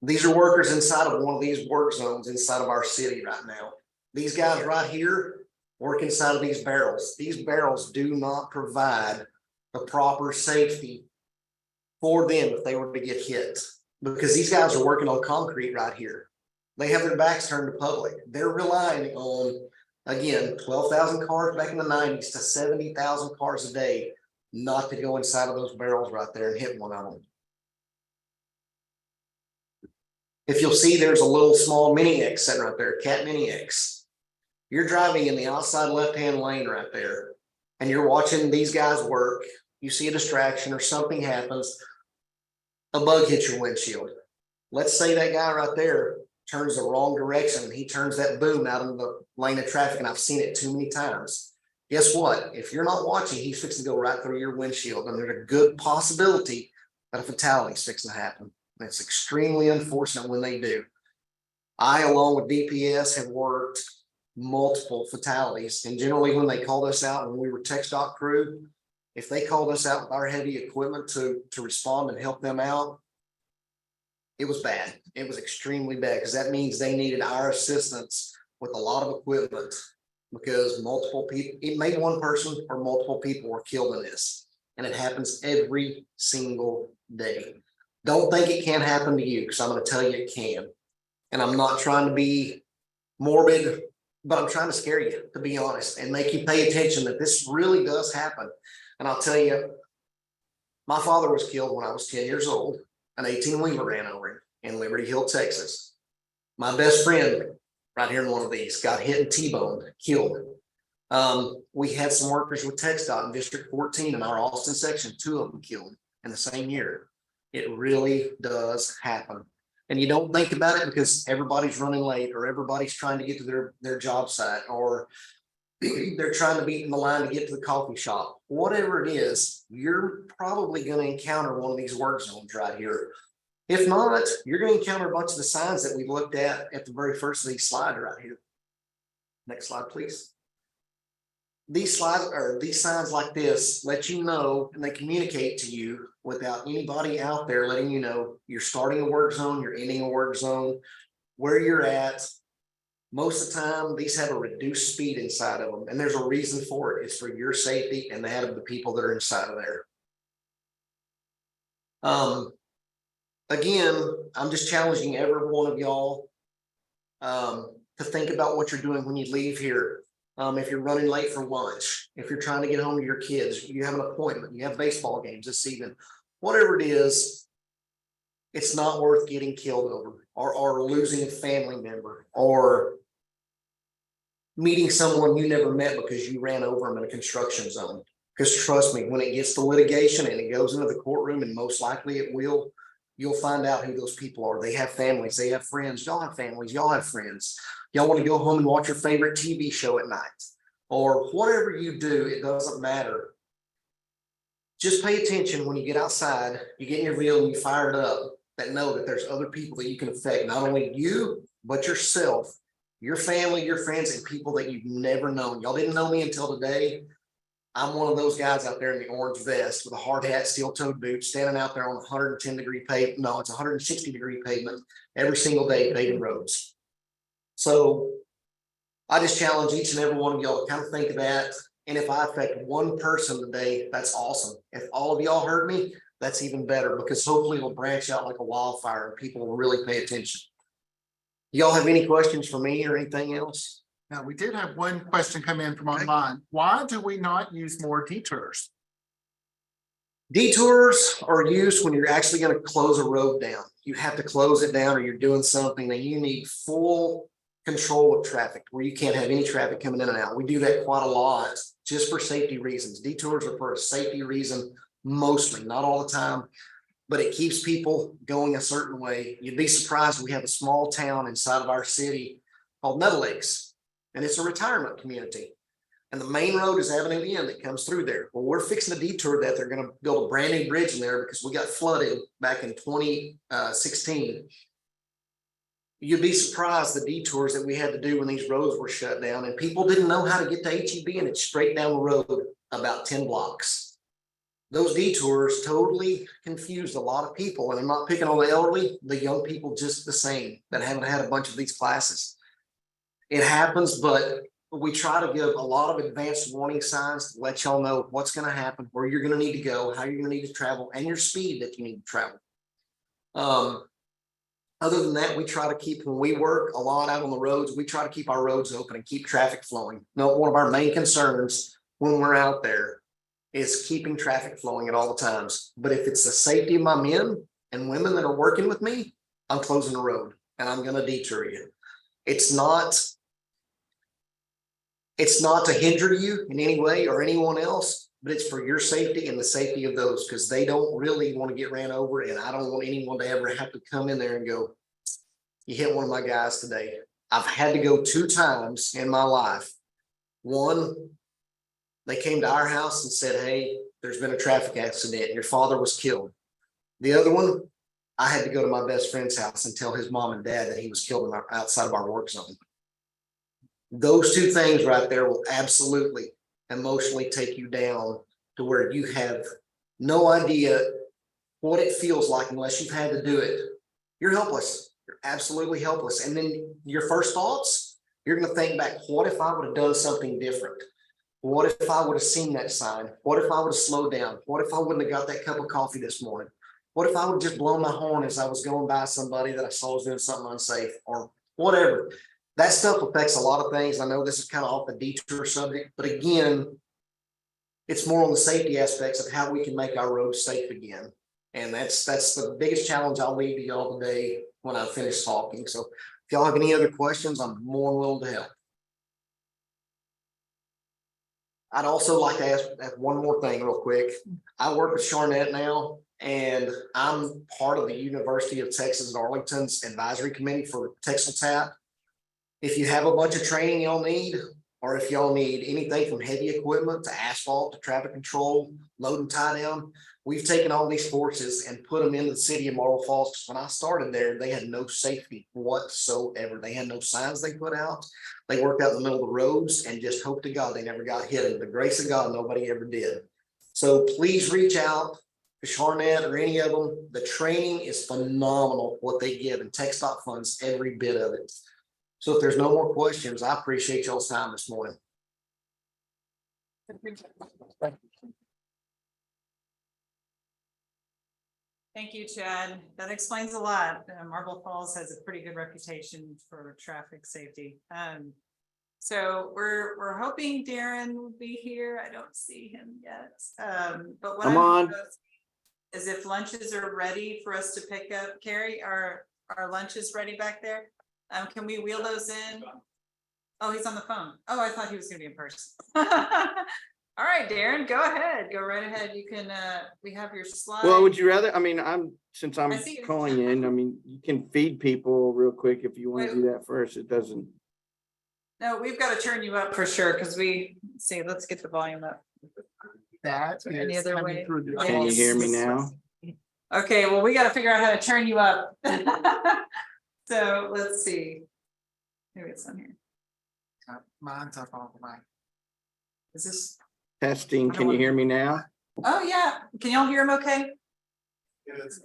These are workers inside of one of these work zones inside of our city right now. These guys right here work inside of these barrels. These barrels do not provide the proper safety for them if they were to get hit, because these guys are working on concrete right here. They have their backs turned to public. They're relying on, again, 12,000 cars back in the 90s to 70,000 cars a day, not to go inside of those barrels right there and hit one of them. If you'll see, there's a little small Mini X sitting right there, Cat Mini X. You're driving in the outside left-hand lane right there, and you're watching these guys work. You see a distraction or something happens, a bug hits your windshield. Let's say that guy right there turns the wrong direction and he turns that boom out in the lane of traffic, and I've seen it too many times. Guess what? If you're not watching, he's fixing to go right through your windshield, and there's a good possibility that a fatality is fixing to happen. And it's extremely unfortunate when they do. I, along with DPS, have worked multiple fatalities, and generally when they called us out, when we were TxSTIC crew, if they called us out with our heavy equipment to respond and help them out, it was bad. It was extremely bad, because that means they needed our assistance with a lot of equipment, because multiple people, it may one person or multiple people were killed in this, and it happens every single day. Don't think it can't happen to you, because I'm going to tell you it can. And I'm not trying to be morbid, but I'm trying to scare you, to be honest, and make you pay attention that this really does happen. And I'll tell you, my father was killed when I was 10 years old. An 18-wheeler ran over him in Liberty Hill, Texas. My best friend right here in one of these got hit and T-boned, killed. We had some workers with TxSTIC in District 14 in our Austin section, 2 of them killed in the same year. It really does happen. And you don't think about it because everybody's running late, or everybody's trying to get to their job site, or they're trying to beat in the line to get to the coffee shop. Whatever it is, you're probably going to encounter one of these work zones right here. If not, you're going to encounter a bunch of the signs that we looked at the very first of these slides right here. Next slide, please. These slides, or these signs like this, let you know, and they communicate to you without anybody out there letting you know you're starting a work zone, you're ending a work zone, where you're at. Most of the time, these have a reduced speed inside of them, and there's a reason for it. It's for your safety and that of the people that are inside of there. again, I'm just challenging every one of y'all to think about what you're doing when you leave here. If you're running late for lunch, if you're trying to get home to your kids, you have an appointment, you have baseball games this evening, whatever it is, it's not worth getting killed over or losing a family member or meeting someone you never met because you ran over them in a construction zone. Because trust me, when it gets to litigation and it goes into the courtroom, and most likely it will, you'll find out who those people are. They have families, they have friends, y'all have families, y'all have friends. Y'all want to go home and watch your favorite TV show at night, or whatever you do, it doesn't matter. Just pay attention when you get outside, you get in your vehicle and you fire it up, that know that there's other people that you can affect, not only you, but yourself, your family, your friends, and people that you've never known. Y'all didn't know me until today. I'm one of those guys out there in the orange vest with a hard hat, steel-toed boots, standing out there on 110-degree pavement. No, it's 160-degree pavement every single day paving roads. So I just challenge each and every one of y'all to kind of think of that. And if I affect one person today, that's awesome. If all of y'all heard me, that's even better, because hopefully it'll branch out like a wildfire and people will really pay attention. Y'all have any questions for me or anything else? Now, we did have one question come in from online. Why do we not use more detours? Detours are used when you're actually going to close a road down. You have to close it down, or you're doing something that you need full control of traffic, where you can't have any traffic coming in and out. We do that quite a lot just for safety reasons. Detours are for a safety reason, mostly, not all the time, but it keeps people going a certain way. You'd be surprised. We have a small town inside of our city called Nettle Lakes, and it's a retirement community. And the main road is Avenue N that comes through there. Well, we're fixing a detour that they're going to build a brand new bridge in there because we got flooded back in 2016. You'd be surprised the detours that we had to do when these roads were shut down, and people didn't know how to get to HEB, and it's straight down the road about 10 blocks. Those detours totally confused a lot of people, and I'm not picking on the elderly, the young people just the same that haven't had a bunch of these classes. It happens, but we try to give a lot of advanced warning signs to let y'all know what's going to happen, where you're going to need to go, how you're going to need to travel, and your speed that you need to travel. Other than that, we try to keep, when we work a lot out on the roads, we try to keep our roads open and keep traffic flowing. No, one of our main concerns when we're out there is keeping traffic flowing at all the times. But if it's the safety of my men and women that are working with me, I'm closing the road and I'm going to detour you. It's not to hinder you in any way or anyone else, but it's for your safety and the safety of those, because they don't really want to get ran over. And I don't want anyone to ever have to come in there and go, you hit one of my guys today. I've had to go 2 times in my life. One, they came to our house and said, hey, there's been a traffic accident. Your father was killed. The other one, I had to go to my best friend's house and tell his mom and dad that he was killed outside of our work zone. Those 2 things right there will absolutely emotionally take you down to where you have no idea what it feels like unless you've had to do it. You're helpless. You're absolutely helpless. And then your first thoughts, you're going to think back, what if I would have done something different? What if I would have seen that sign? What if I would have slowed down? What if I wouldn't have got that cup of coffee this morning? What if I would just blow my horn as I was going by somebody that I saw was doing something unsafe, or whatever? That stuff affects a lot of things. I know this is kind of off the detour subject, but again, it's more on the safety aspects of how we can make our roads safe again. And that's the biggest challenge I'll leave to y'all today when I finish talking. So if y'all have any other questions, I'm more than willing to help. I'd also like to ask one more thing real quick. I work with Charnette now, and I'm part of the University of Texas at Arlington's advisory committee for TxSTIC. If you have a bunch of training y'all need, or if y'all need anything from heavy equipment to asphalt to traffic control, load and tie down, we've taken all these courses and put them into the city of Marble Falls. When I started there, they had no safety whatsoever. They had no signs they put out. They worked out in the middle of the roads and just hope to God they never got hit. And the grace of God, nobody ever did. So please reach out to Charnette or any of them. The training is phenomenal what they give, and TxSTIC funds every bit of it. So if there's no more questions, I appreciate y'all's time this morning. Thank you, Chad. That explains a lot. Marble Falls has a pretty good reputation for traffic safety. So we're hoping Darren will be here. I don't see him yet. But what I'm on. Is if lunches are ready for us to pick up. Carrie, are lunches ready back there? Can we wheel those in? Oh, he's on the phone. Oh, I thought he was gonna be in person. All right, Darren, go ahead. Go right ahead. You can, we have your slide. Well, would you rather, I mean, since I'm I see you. calling in, I mean, you can feed people real quick if you want to do that first. It doesn't. No, we've got to turn you up for sure, because see, let's get the volume up. That there any is other coming way? through the. Can you hear me now? Okay, well, we got to figure out how to turn you up. So let's see. Maybe it's on here. Mine's up all the way. Is this? Testing. I don't Can you want- hear me now? Oh, yeah. Can y'all hear him okay?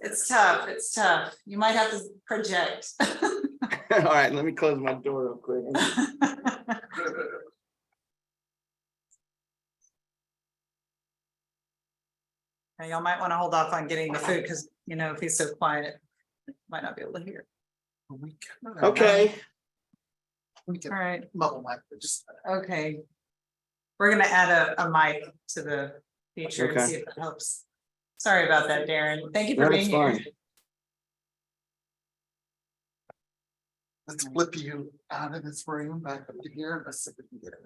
It's tough. It's tough. You might have to project. All right, let me close my door real quick. Now, y'all might want to hold off on getting the food because, if he's so quiet, might not be able to hear. We can- Okay. We can All right, mumble like this. okay. We're gonna add a mic to the feature and Okay. see if it helps. Sorry about that, Darren. Thank you for No, being it's here. fine. Let's flip you out of this room back up to here. And let's see if we can get it.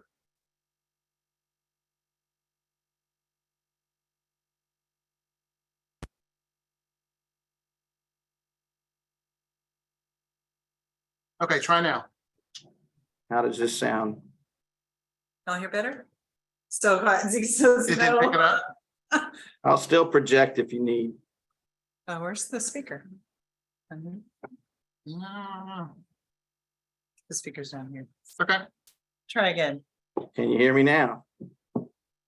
Okay, try now. How does this sound? Y'all hear better? Still quiet. He says It didn't pick it no. up. I'll still project if you need. Oh, where's the speaker? No. The speaker's down here. Okay. Try again. Can you hear me now?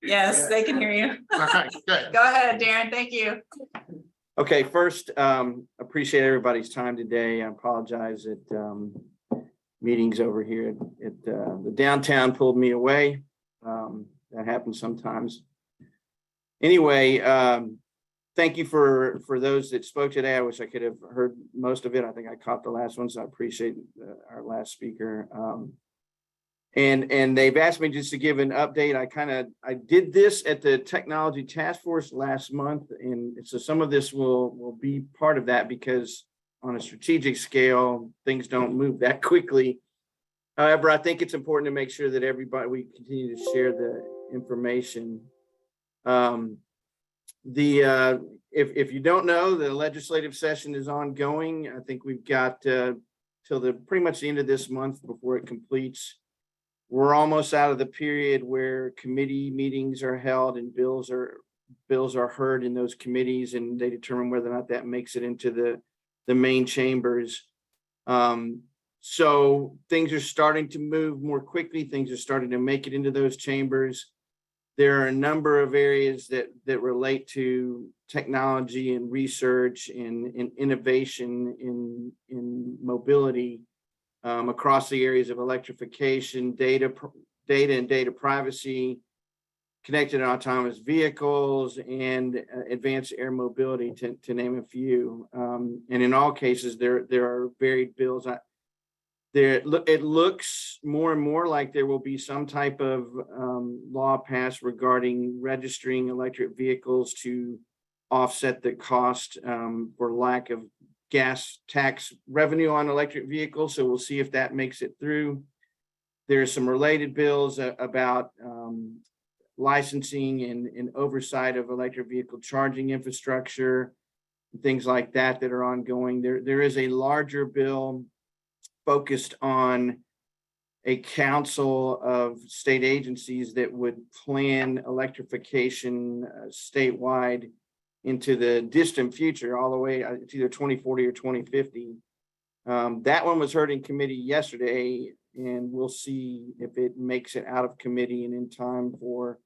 Yes, they can hear you. Okay, good. Go ahead, Darren. Thank you. Okay, first, appreciate everybody's time today. I apologize that meetings over here at the downtown pulled me away. That happens sometimes. Anyway, thank you for those that spoke today. I wish I could have heard most of it. I think I caught the last one, so I appreciate our last speaker. And they've asked me just to give an update. I did this at the Technology Task Force last month, and so some of this will be part of that because on a strategic scale, things don't move that quickly. However, I think it's important to make sure that we continue to share the information. If you don't know, the legislative session is ongoing. I think we've got till pretty much the end of this month before it completes. We're almost out of the period where committee meetings are held and bills are heard in those committees, and they determine whether or not that makes it into the main chambers. So things are starting to move more quickly. Things are starting to make it into those chambers. There are a number of areas that relate to technology and research and innovation in mobility across the areas of electrification, data and data privacy, connected and autonomous vehicles, and advanced air mobility, to name a few. And in all cases, there are varied bills. It looks more and more like there will be some type of law passed regarding registering electric vehicles to offset the cost for lack of gas tax revenue on electric vehicles. So we'll see if that makes it through. There's some related bills about licensing and oversight of electric vehicle charging infrastructure, things like that are ongoing. There is a larger bill focused on a council of state agencies that would plan electrification statewide into the distant future, all the way, it's either 2040 or 2050. That one was heard in committee yesterday, and we'll see if it makes it out of committee and in time for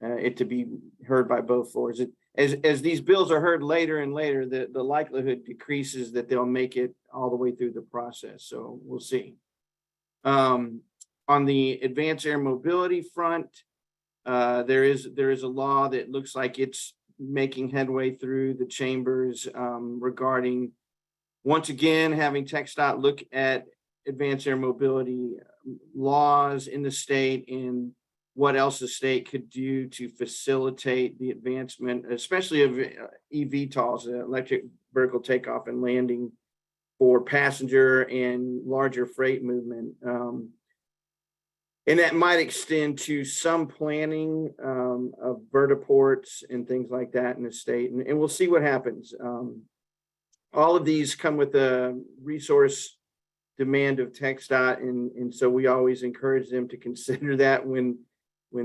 it to be heard by both floors. As these bills are heard later and later, the likelihood decreases that they'll make it all the way through the process. So we'll see. On the advanced air mobility front, there is a law that looks like it's making headway through the chambers regarding, once again, having TxDOT look at advanced air mobility laws in the state and what else the state could do to facilitate the advancement, especially of eVTOLs, electric vertical takeoff and landing for passenger and larger freight movement. And that might extend to some planning of vertiports and things like that in the state. And we'll see what happens. All of these come with a resource demand of TxDOT, and so we always encourage them to consider that when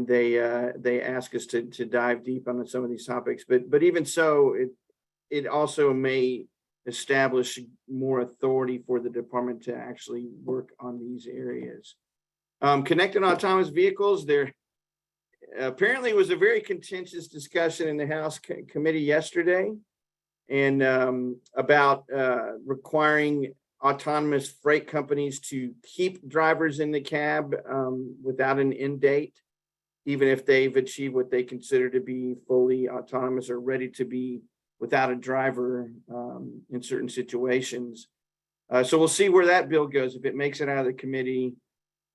they ask us to dive deep on some of these topics. But even so, it also may establish more authority for the department to actually work on these areas. Connected autonomous vehicles, there apparently was a very contentious discussion in the House committee yesterday, and about requiring autonomous freight companies to keep drivers in the cab without an end date, even if they've achieved what they consider to be fully autonomous or ready to be without a driver in certain situations. So we'll see where that bill goes, if it makes it out of the committee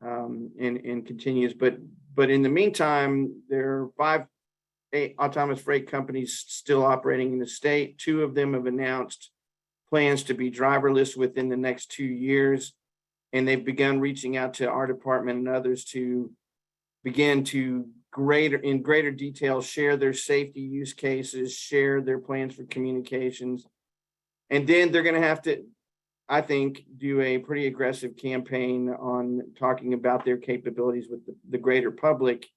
and continues. But in the meantime, there are 5 autonomous freight companies still operating in the state. 2 of them have announced plans to be driverless within the next 2 years. And they've begun reaching out to our department and others to begin to in greater detail share their safety use cases, share their plans for communications. And then they're going to have to, I think, do a pretty aggressive campaign on talking about their capabilities with the greater public.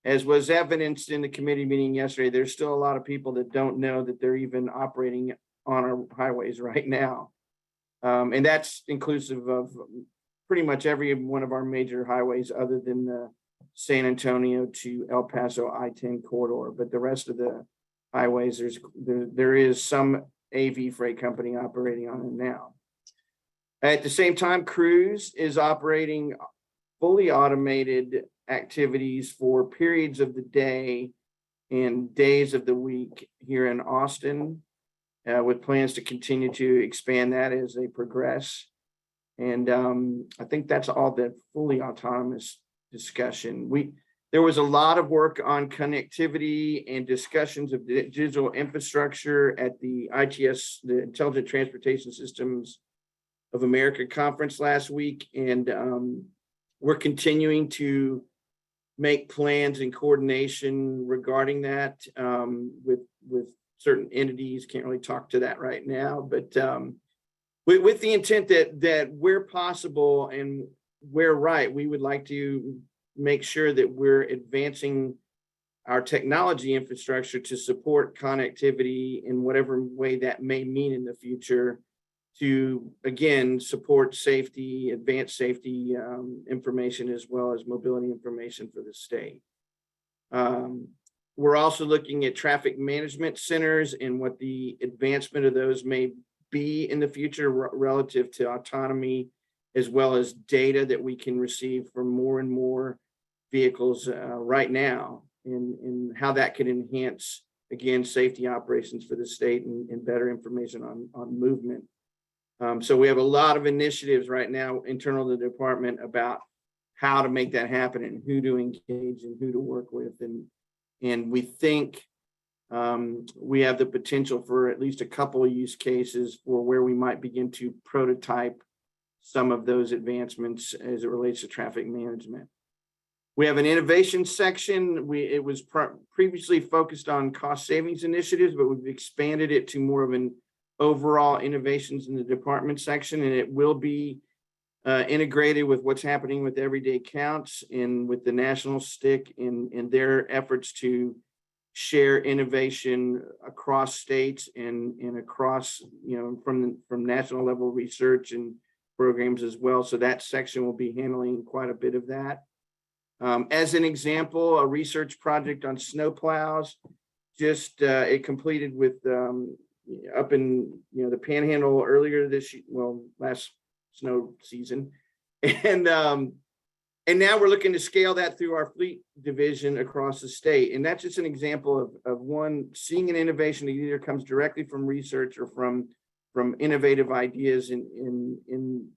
As was evidenced in the committee meeting yesterday, there's still a lot of people that don't know that they're even operating on our highways right now. And that's inclusive of pretty much every one of our major highways other than the San Antonio to El Paso I-10 corridor. But the rest of the highways, there is some AV freight company operating on it now. At the same time, Cruise is operating fully automated activities for periods of the day and days of the week here in Austin, with plans to continue to expand that as they progress. And I think that's all the fully autonomous discussion. There was a lot of work on connectivity and discussions of digital infrastructure at the ITS, the Intelligent Transportation Systems of America conference last week. And we're continuing to make plans in coordination regarding that with certain entities. Can't really talk to that right now, but with the intent that where possible and where right, we would like to make sure that we're advancing our technology infrastructure to support connectivity in whatever way that may mean in the future, to again support safety, advanced safety information, as well as mobility information for the state. We're also looking at traffic management centers and what the advancement of those may be in the future relative to autonomy, as well as data that we can receive from more and more vehicles right now, and how that could enhance, again, safety operations for the state and better information on movement. So we have a lot of initiatives right now internal to the department about how to make that happen and who to engage and who to work with. And we think we have the potential for at least a couple of use cases for where we might begin to prototype some of those advancements as it relates to traffic management. We have an innovation section. It was previously focused on cost savings initiatives, but we've expanded it to more of an overall innovations in the department section, and it will be integrated with what's happening with everyday counts and with the national TxSTIC in their efforts to share innovation across states and across, from national level research and programs as well. So that section will be handling quite a bit of that. As an example, a research project on snowplows, just it completed with up in the Panhandle earlier this year, last snow season, and And now we're looking to scale that through our fleet division across the state. And that's just an example of one, seeing an innovation that either comes directly from research or from innovative ideas in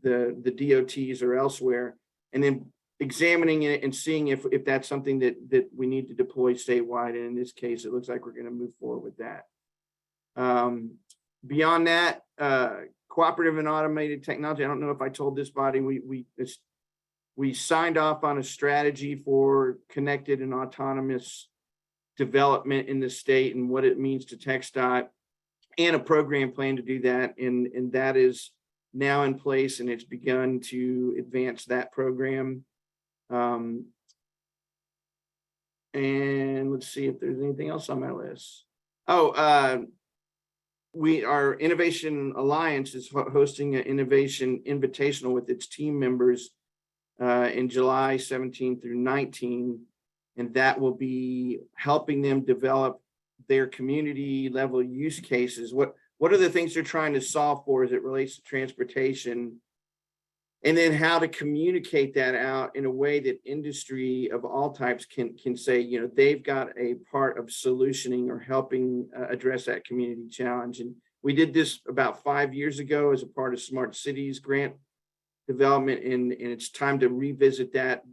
the DOTs or elsewhere, and then examining it and seeing if that's something that we need to deploy statewide. And in this case, it looks like we're going to move forward with that. Beyond that, cooperative and automated technology. I don't know if I told this body, we signed off on a strategy for connected and autonomous development in the state and what it means to TxSTIC, and a program plan to do that. And that is now in place, and it's begun to advance that program. And let's see if there's anything else on my list. Our Innovation Alliance is hosting an innovation invitational with its team members in July 17 through 19, and that will be helping them develop their community level use cases. What are the things they're trying to solve for as it relates to transportation, and then how to communicate that out in a way that industry of all types can say, you know, they've got a part of solutioning or helping address that community challenge. And we did this about 5 years ago as a part of Smart Cities grant development, and it's time to revisit that,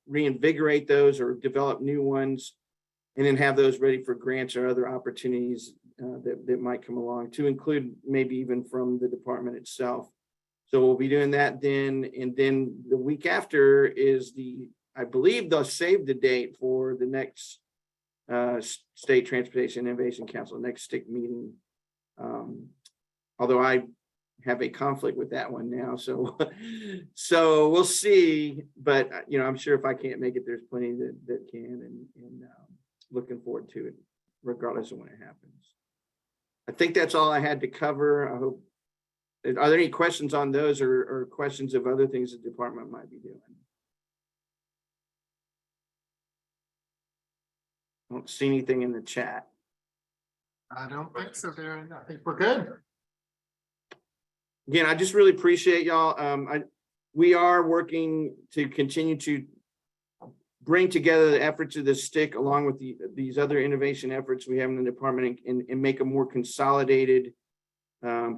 reinvigorate those or develop new ones, and then have those ready for grants or other opportunities that might come along, to include maybe even from the department itself. So we'll be doing that then, and then the week after is I believe they'll save the date for the next State Transportation Innovation Council, next TxSTIC meeting. Although I have a conflict with that one now, so we'll see. But you know, I'm sure if I can't make it, there's plenty that can, and looking forward to it, regardless of when it happens. I think that's all I had to cover. I hope. Are there any questions on those, or questions of other things the department might be doing? I don't see anything in the chat. I don't think so, Darren. I think we're good. Again, I just really appreciate y'all. We are working to continue to bring together the efforts of the STIC along with these other innovation efforts we have in the department, and make a more consolidated,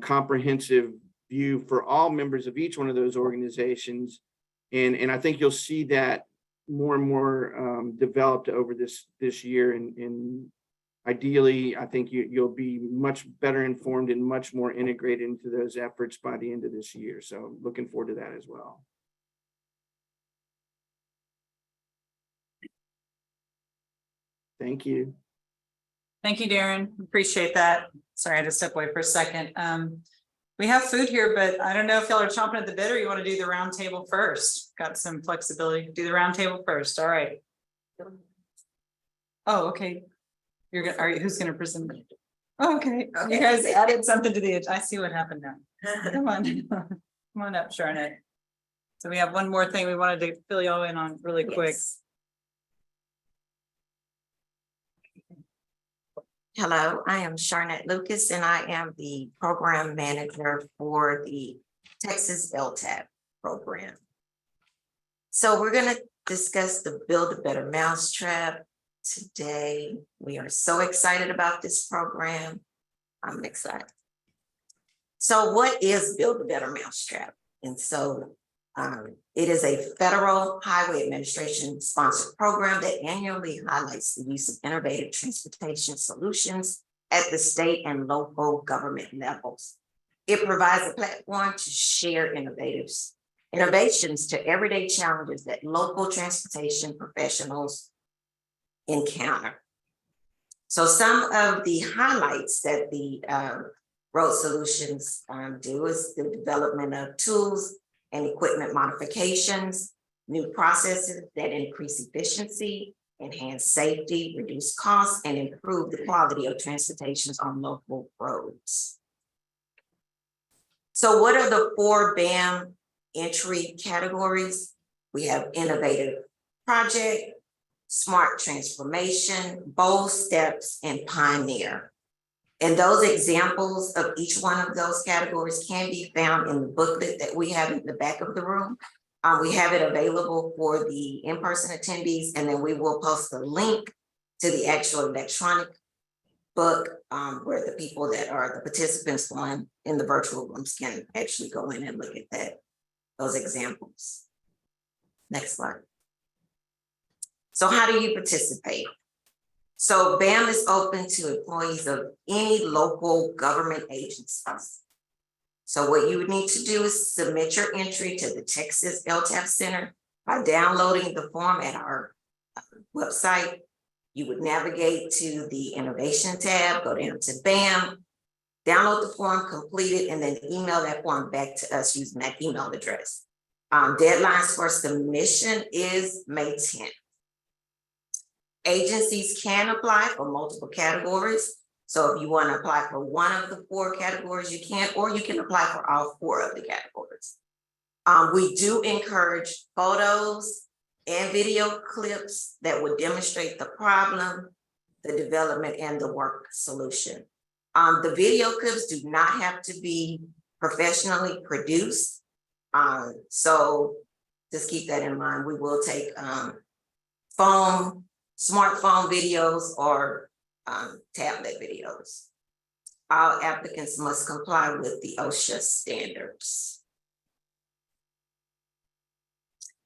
comprehensive view for all members of each one of those organizations. And I think you'll see that more and more developed over this year. And ideally, I think you'll be much better informed and much more integrated into those efforts by the end of this year. So looking forward to that as well. Thank you. Thank you, Darren. Appreciate that. Sorry, I had to step away for a second. We have food here, but I don't know if y'all are chomping at the bit, or you want to do the round table first. Got some flexibility. Do the round table first. All right. Oh, okay. Who's gonna present it? Oh, okay. You guys added something to the, I see what happened now. Come on. Come on up, Charlotte. So we have one more thing we wanted to fill y'all in on really quick. Hello, I am Charlotte Lucas, and I am the program manager for the Texas LTAP program. So we're going to discuss the Build a Better Mousetrap today. We are so excited about this program. I'm excited. So what is Build a Better Mousetrap? And so it is a federal highway administration sponsored program that annually highlights the use of innovative transportation solutions at the state and local government levels. It provides a platform to share innovations to everyday challenges that local transportation professionals encounter. So some of the highlights that the road solutions do is the development of tools and equipment modifications, new processes that increase efficiency, enhance safety, reduce costs, and improve the quality of transportations on local roads. So what are the 4 BAM entry categories? We have innovative project, smart transformation, bold steps, and pioneer. And those examples of each one of those categories can be found in the booklet that we have in the back of the room. We have it available for the in-person attendees, and then we will post a link to the actual electronic book, where the people that are the participants in the virtual rooms can actually go in and look at those examples. Next slide. So how do you participate? So BAM is open to employees of any local government agencies. So what you would need to do is submit your entry to the Texas LTAP Center by downloading the form at our website. You would navigate to the innovation tab, go down to BAM, download the form, complete it, and then email that form back to us using that email address. Deadlines for submission is May 10th. Agencies can apply for multiple categories. So if you want to apply for one of the 4 categories, you can, or you can apply for all 4 of the categories. We do encourage photos and video clips that would demonstrate the problem, the development, and the work solution. The video clips do not have to be professionally produced. So just keep that in mind. We will take smartphone videos or tablet videos. All applicants must comply with the OSHA standards.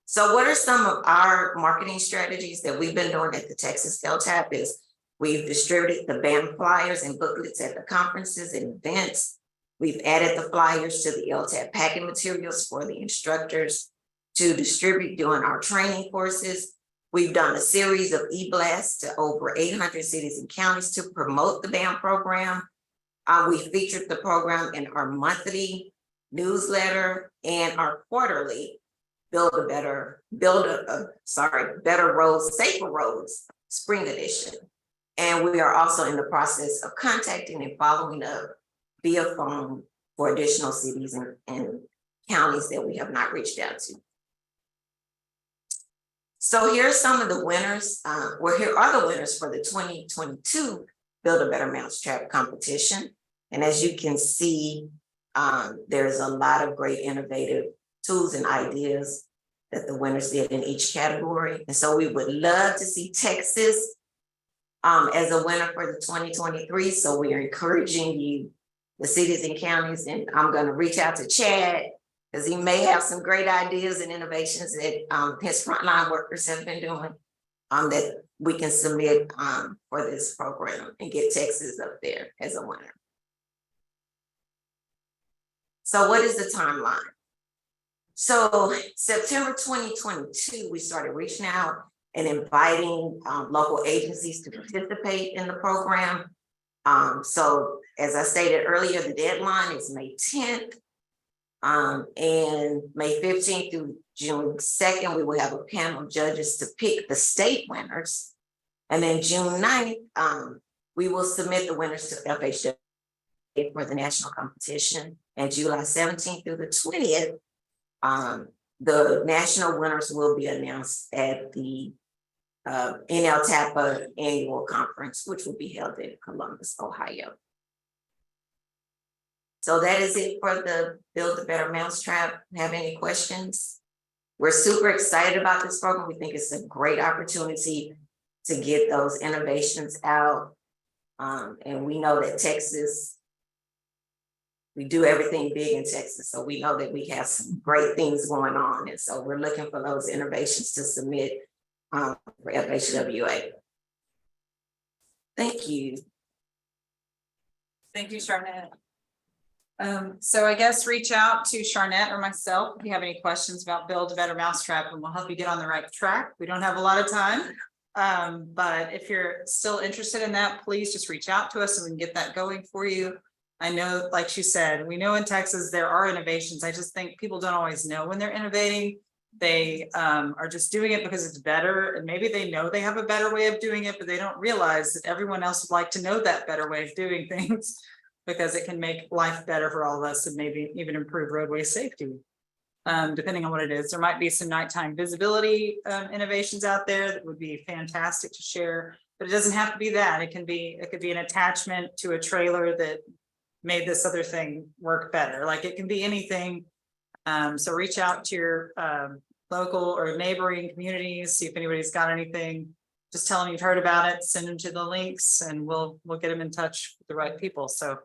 So what are some of our marketing strategies that we've been doing at the Texas LTAP is we've distributed the BAM flyers and booklets at the conferences and events. We've added the flyers to the LTAP packing materials for the instructors to distribute during our training courses. We've done a series of e-blasts to over 800 cities and counties to promote the BAM program. We featured the program in our monthly newsletter and our quarterly Better Roads, Safer Roads Spring Edition. And we are also in the process of contacting and following up via phone for additional cities and counties that we have not reached out to. So here are some of the winners. Here are the winners for the 2022 Build a Better Mousetrap competition. And as you can see, there's a lot of great innovative tools and ideas that the winners did in each category. And so we would love to see Texas as a winner for the 2023. So we are encouraging you, the cities and counties, and I'm going to reach out to Chad because he may have some great ideas and innovations that his frontline workers have been doing that we can submit for this program and get Texas up there as a winner. So what is the timeline? So September 2022, we started reaching out and inviting local agencies to participate in the program. So as I stated earlier, the deadline is May 10th. And May 15th through June 2nd, we will have a panel of judges to pick the state winners. And then June 9th, we will submit the winners to FHW for the national competition. And July 17th through the 20th, the national winners will be announced at the NLTAPA annual conference, which will be held in Columbus, Ohio. So that is it for the Build a Better Mousetrap. Have any questions? We're super excited about this program. We think it's a great opportunity to get those innovations out. And we know that Texas, we do everything big in Texas. So we know that we have some great things going on. And so we're looking for those innovations to submit for FHWA. Thank you. Thank you, Charnette. So I guess reach out to Charnette or myself if you have any questions about Build a Better Mousetrap, and we'll help you get on the right track. We don't have a lot of time, but if you're still interested in that, please just reach out to us and we can get that going for you. I know, like she said, we know in Texas there are innovations. I just think people don't always know when they're innovating. They are just doing it because it's better, and maybe they know they have a better way of doing it, but they don't realize that everyone else would like to know that better way of doing things, because it can make life better for all of us and maybe even improve roadway safety. Depending on what it is, there might be some nighttime visibility innovations out there that would be fantastic to share, but it doesn't have to be that. It could be an attachment to a trailer that made this other thing work better. Like, it can be anything. So reach out to your local or neighboring communities, see if anybody's got anything. Just tell them you've heard about it, send them to the links, and we'll get them in touch with the right people. So,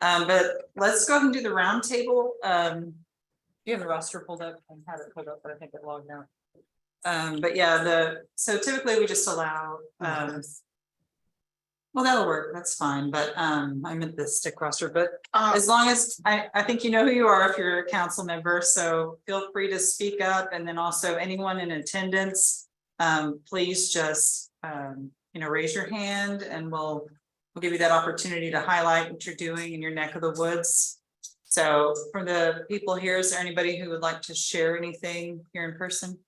but let's go ahead and do the round table. You have the roster pulled up and have it pulled up, but I think it logged out. But yeah, so typically we just allow, well, that'll work, that's fine, but I meant the stick roster, but as long as, I think you know who you are if you're a council member, so feel free to speak up, and then also anyone in attendance, please just, raise your hand, and we'll give you that opportunity to highlight what you're doing in your neck of the woods. So for the people here, is there anybody who would like to share anything here in person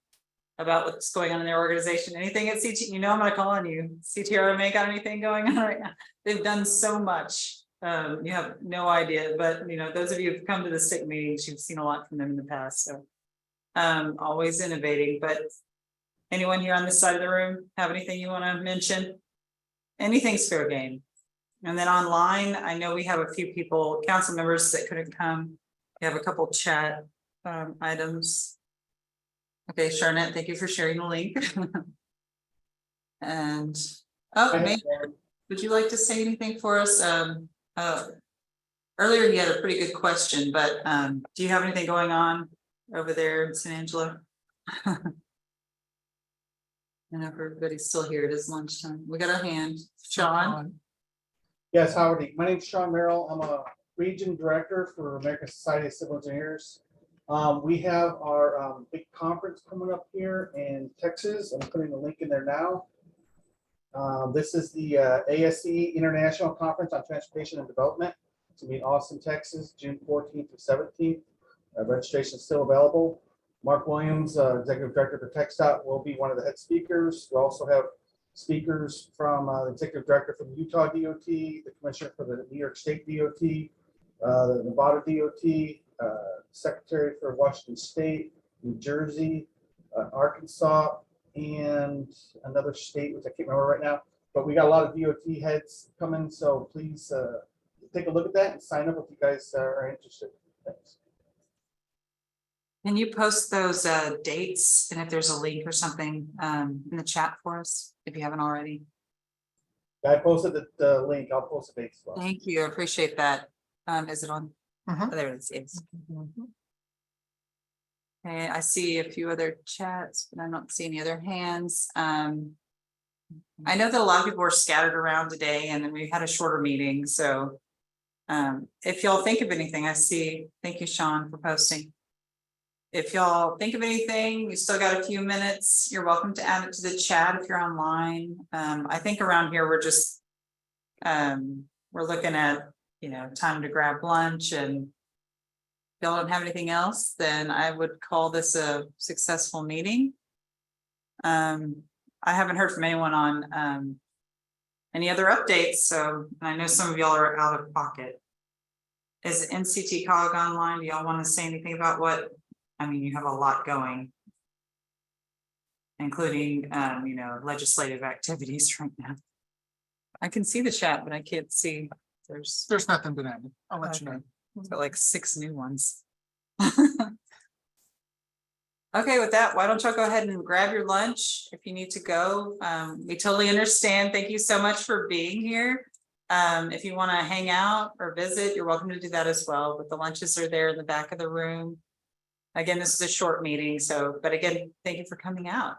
about what's going on in their organization? Anything at CT? You know, I'm gonna call on you. CTRMA got anything going on right now? They've done so much. You have no idea, but those of you who've come to the STIC meetings, you've seen a lot from them in the past. So always innovating. But anyone here on this side of the room have anything you want to mention? Anything's fair game. And then online, I know we have a few people, council members that couldn't come. We have a couple chat items. Okay, Charnette, thank you for sharing the link. And May, would you like to say anything for us? Earlier you had a pretty good question, but do you have anything going on over there in San Angelo? I know everybody's still here. It is lunchtime. We got a hand. Sean. Yes, Howard. My name's Sean Merrill. I'm a region director for American Society of Civil Engineers. We have our big conference coming up here in Texas. I'm putting the link in there now. This is the ASE International Conference on Transportation and Development. It's going to be in Austin, Texas, June 14th through 17th. Registration is still available. Mark Williams, Executive Director for TxSTIC, will be one of the head speakers. We also have speakers from the Executive Director from the Utah DOT, the Commissioner for the New York State DOT, the Nevada DOT, Secretary for Washington State, New Jersey, Arkansas, and another state, which I can't remember right now. But we got a lot of DOT heads coming, so please take a look at that and sign up if you guys are interested. Thanks. Can you post those dates, and if there's a link or something in the chat for us, if you haven't already? I posted the link. I'll post the dates as well. Thank you. I appreciate that. Is it on? Mhm. Oh, there it is. Okay, I see a few other chats, but I don't see any other hands. I know that a lot of people were scattered around today, and then we had a shorter meeting. So if y'all think of anything, I see. Thank you, Sean, for posting. If y'all think of anything, you still got a few minutes, you're welcome to add it to the chat if you're online. I think around here we're just we're looking at time to grab lunch, and if y'all don't have anything else, then I would call this a successful meeting. I haven't heard from anyone on any other updates, so I know some of y'all are out of pocket. Is NCT COG online? Do y'all want to say anything about what? I mean, you have a lot going, including, legislative activities right now. I can see the chat, but I can't see. There's nothing been added. I'll let you know. Got like 6 new ones. Okay, with that, why don't y'all go ahead and grab your lunch if you need to go. We totally understand. Thank you so much for being here. If you want to hang out or visit, you're welcome to do that as well. But the lunches are there in the back of the room. Again, this is a short meeting, but again, thank you for coming out.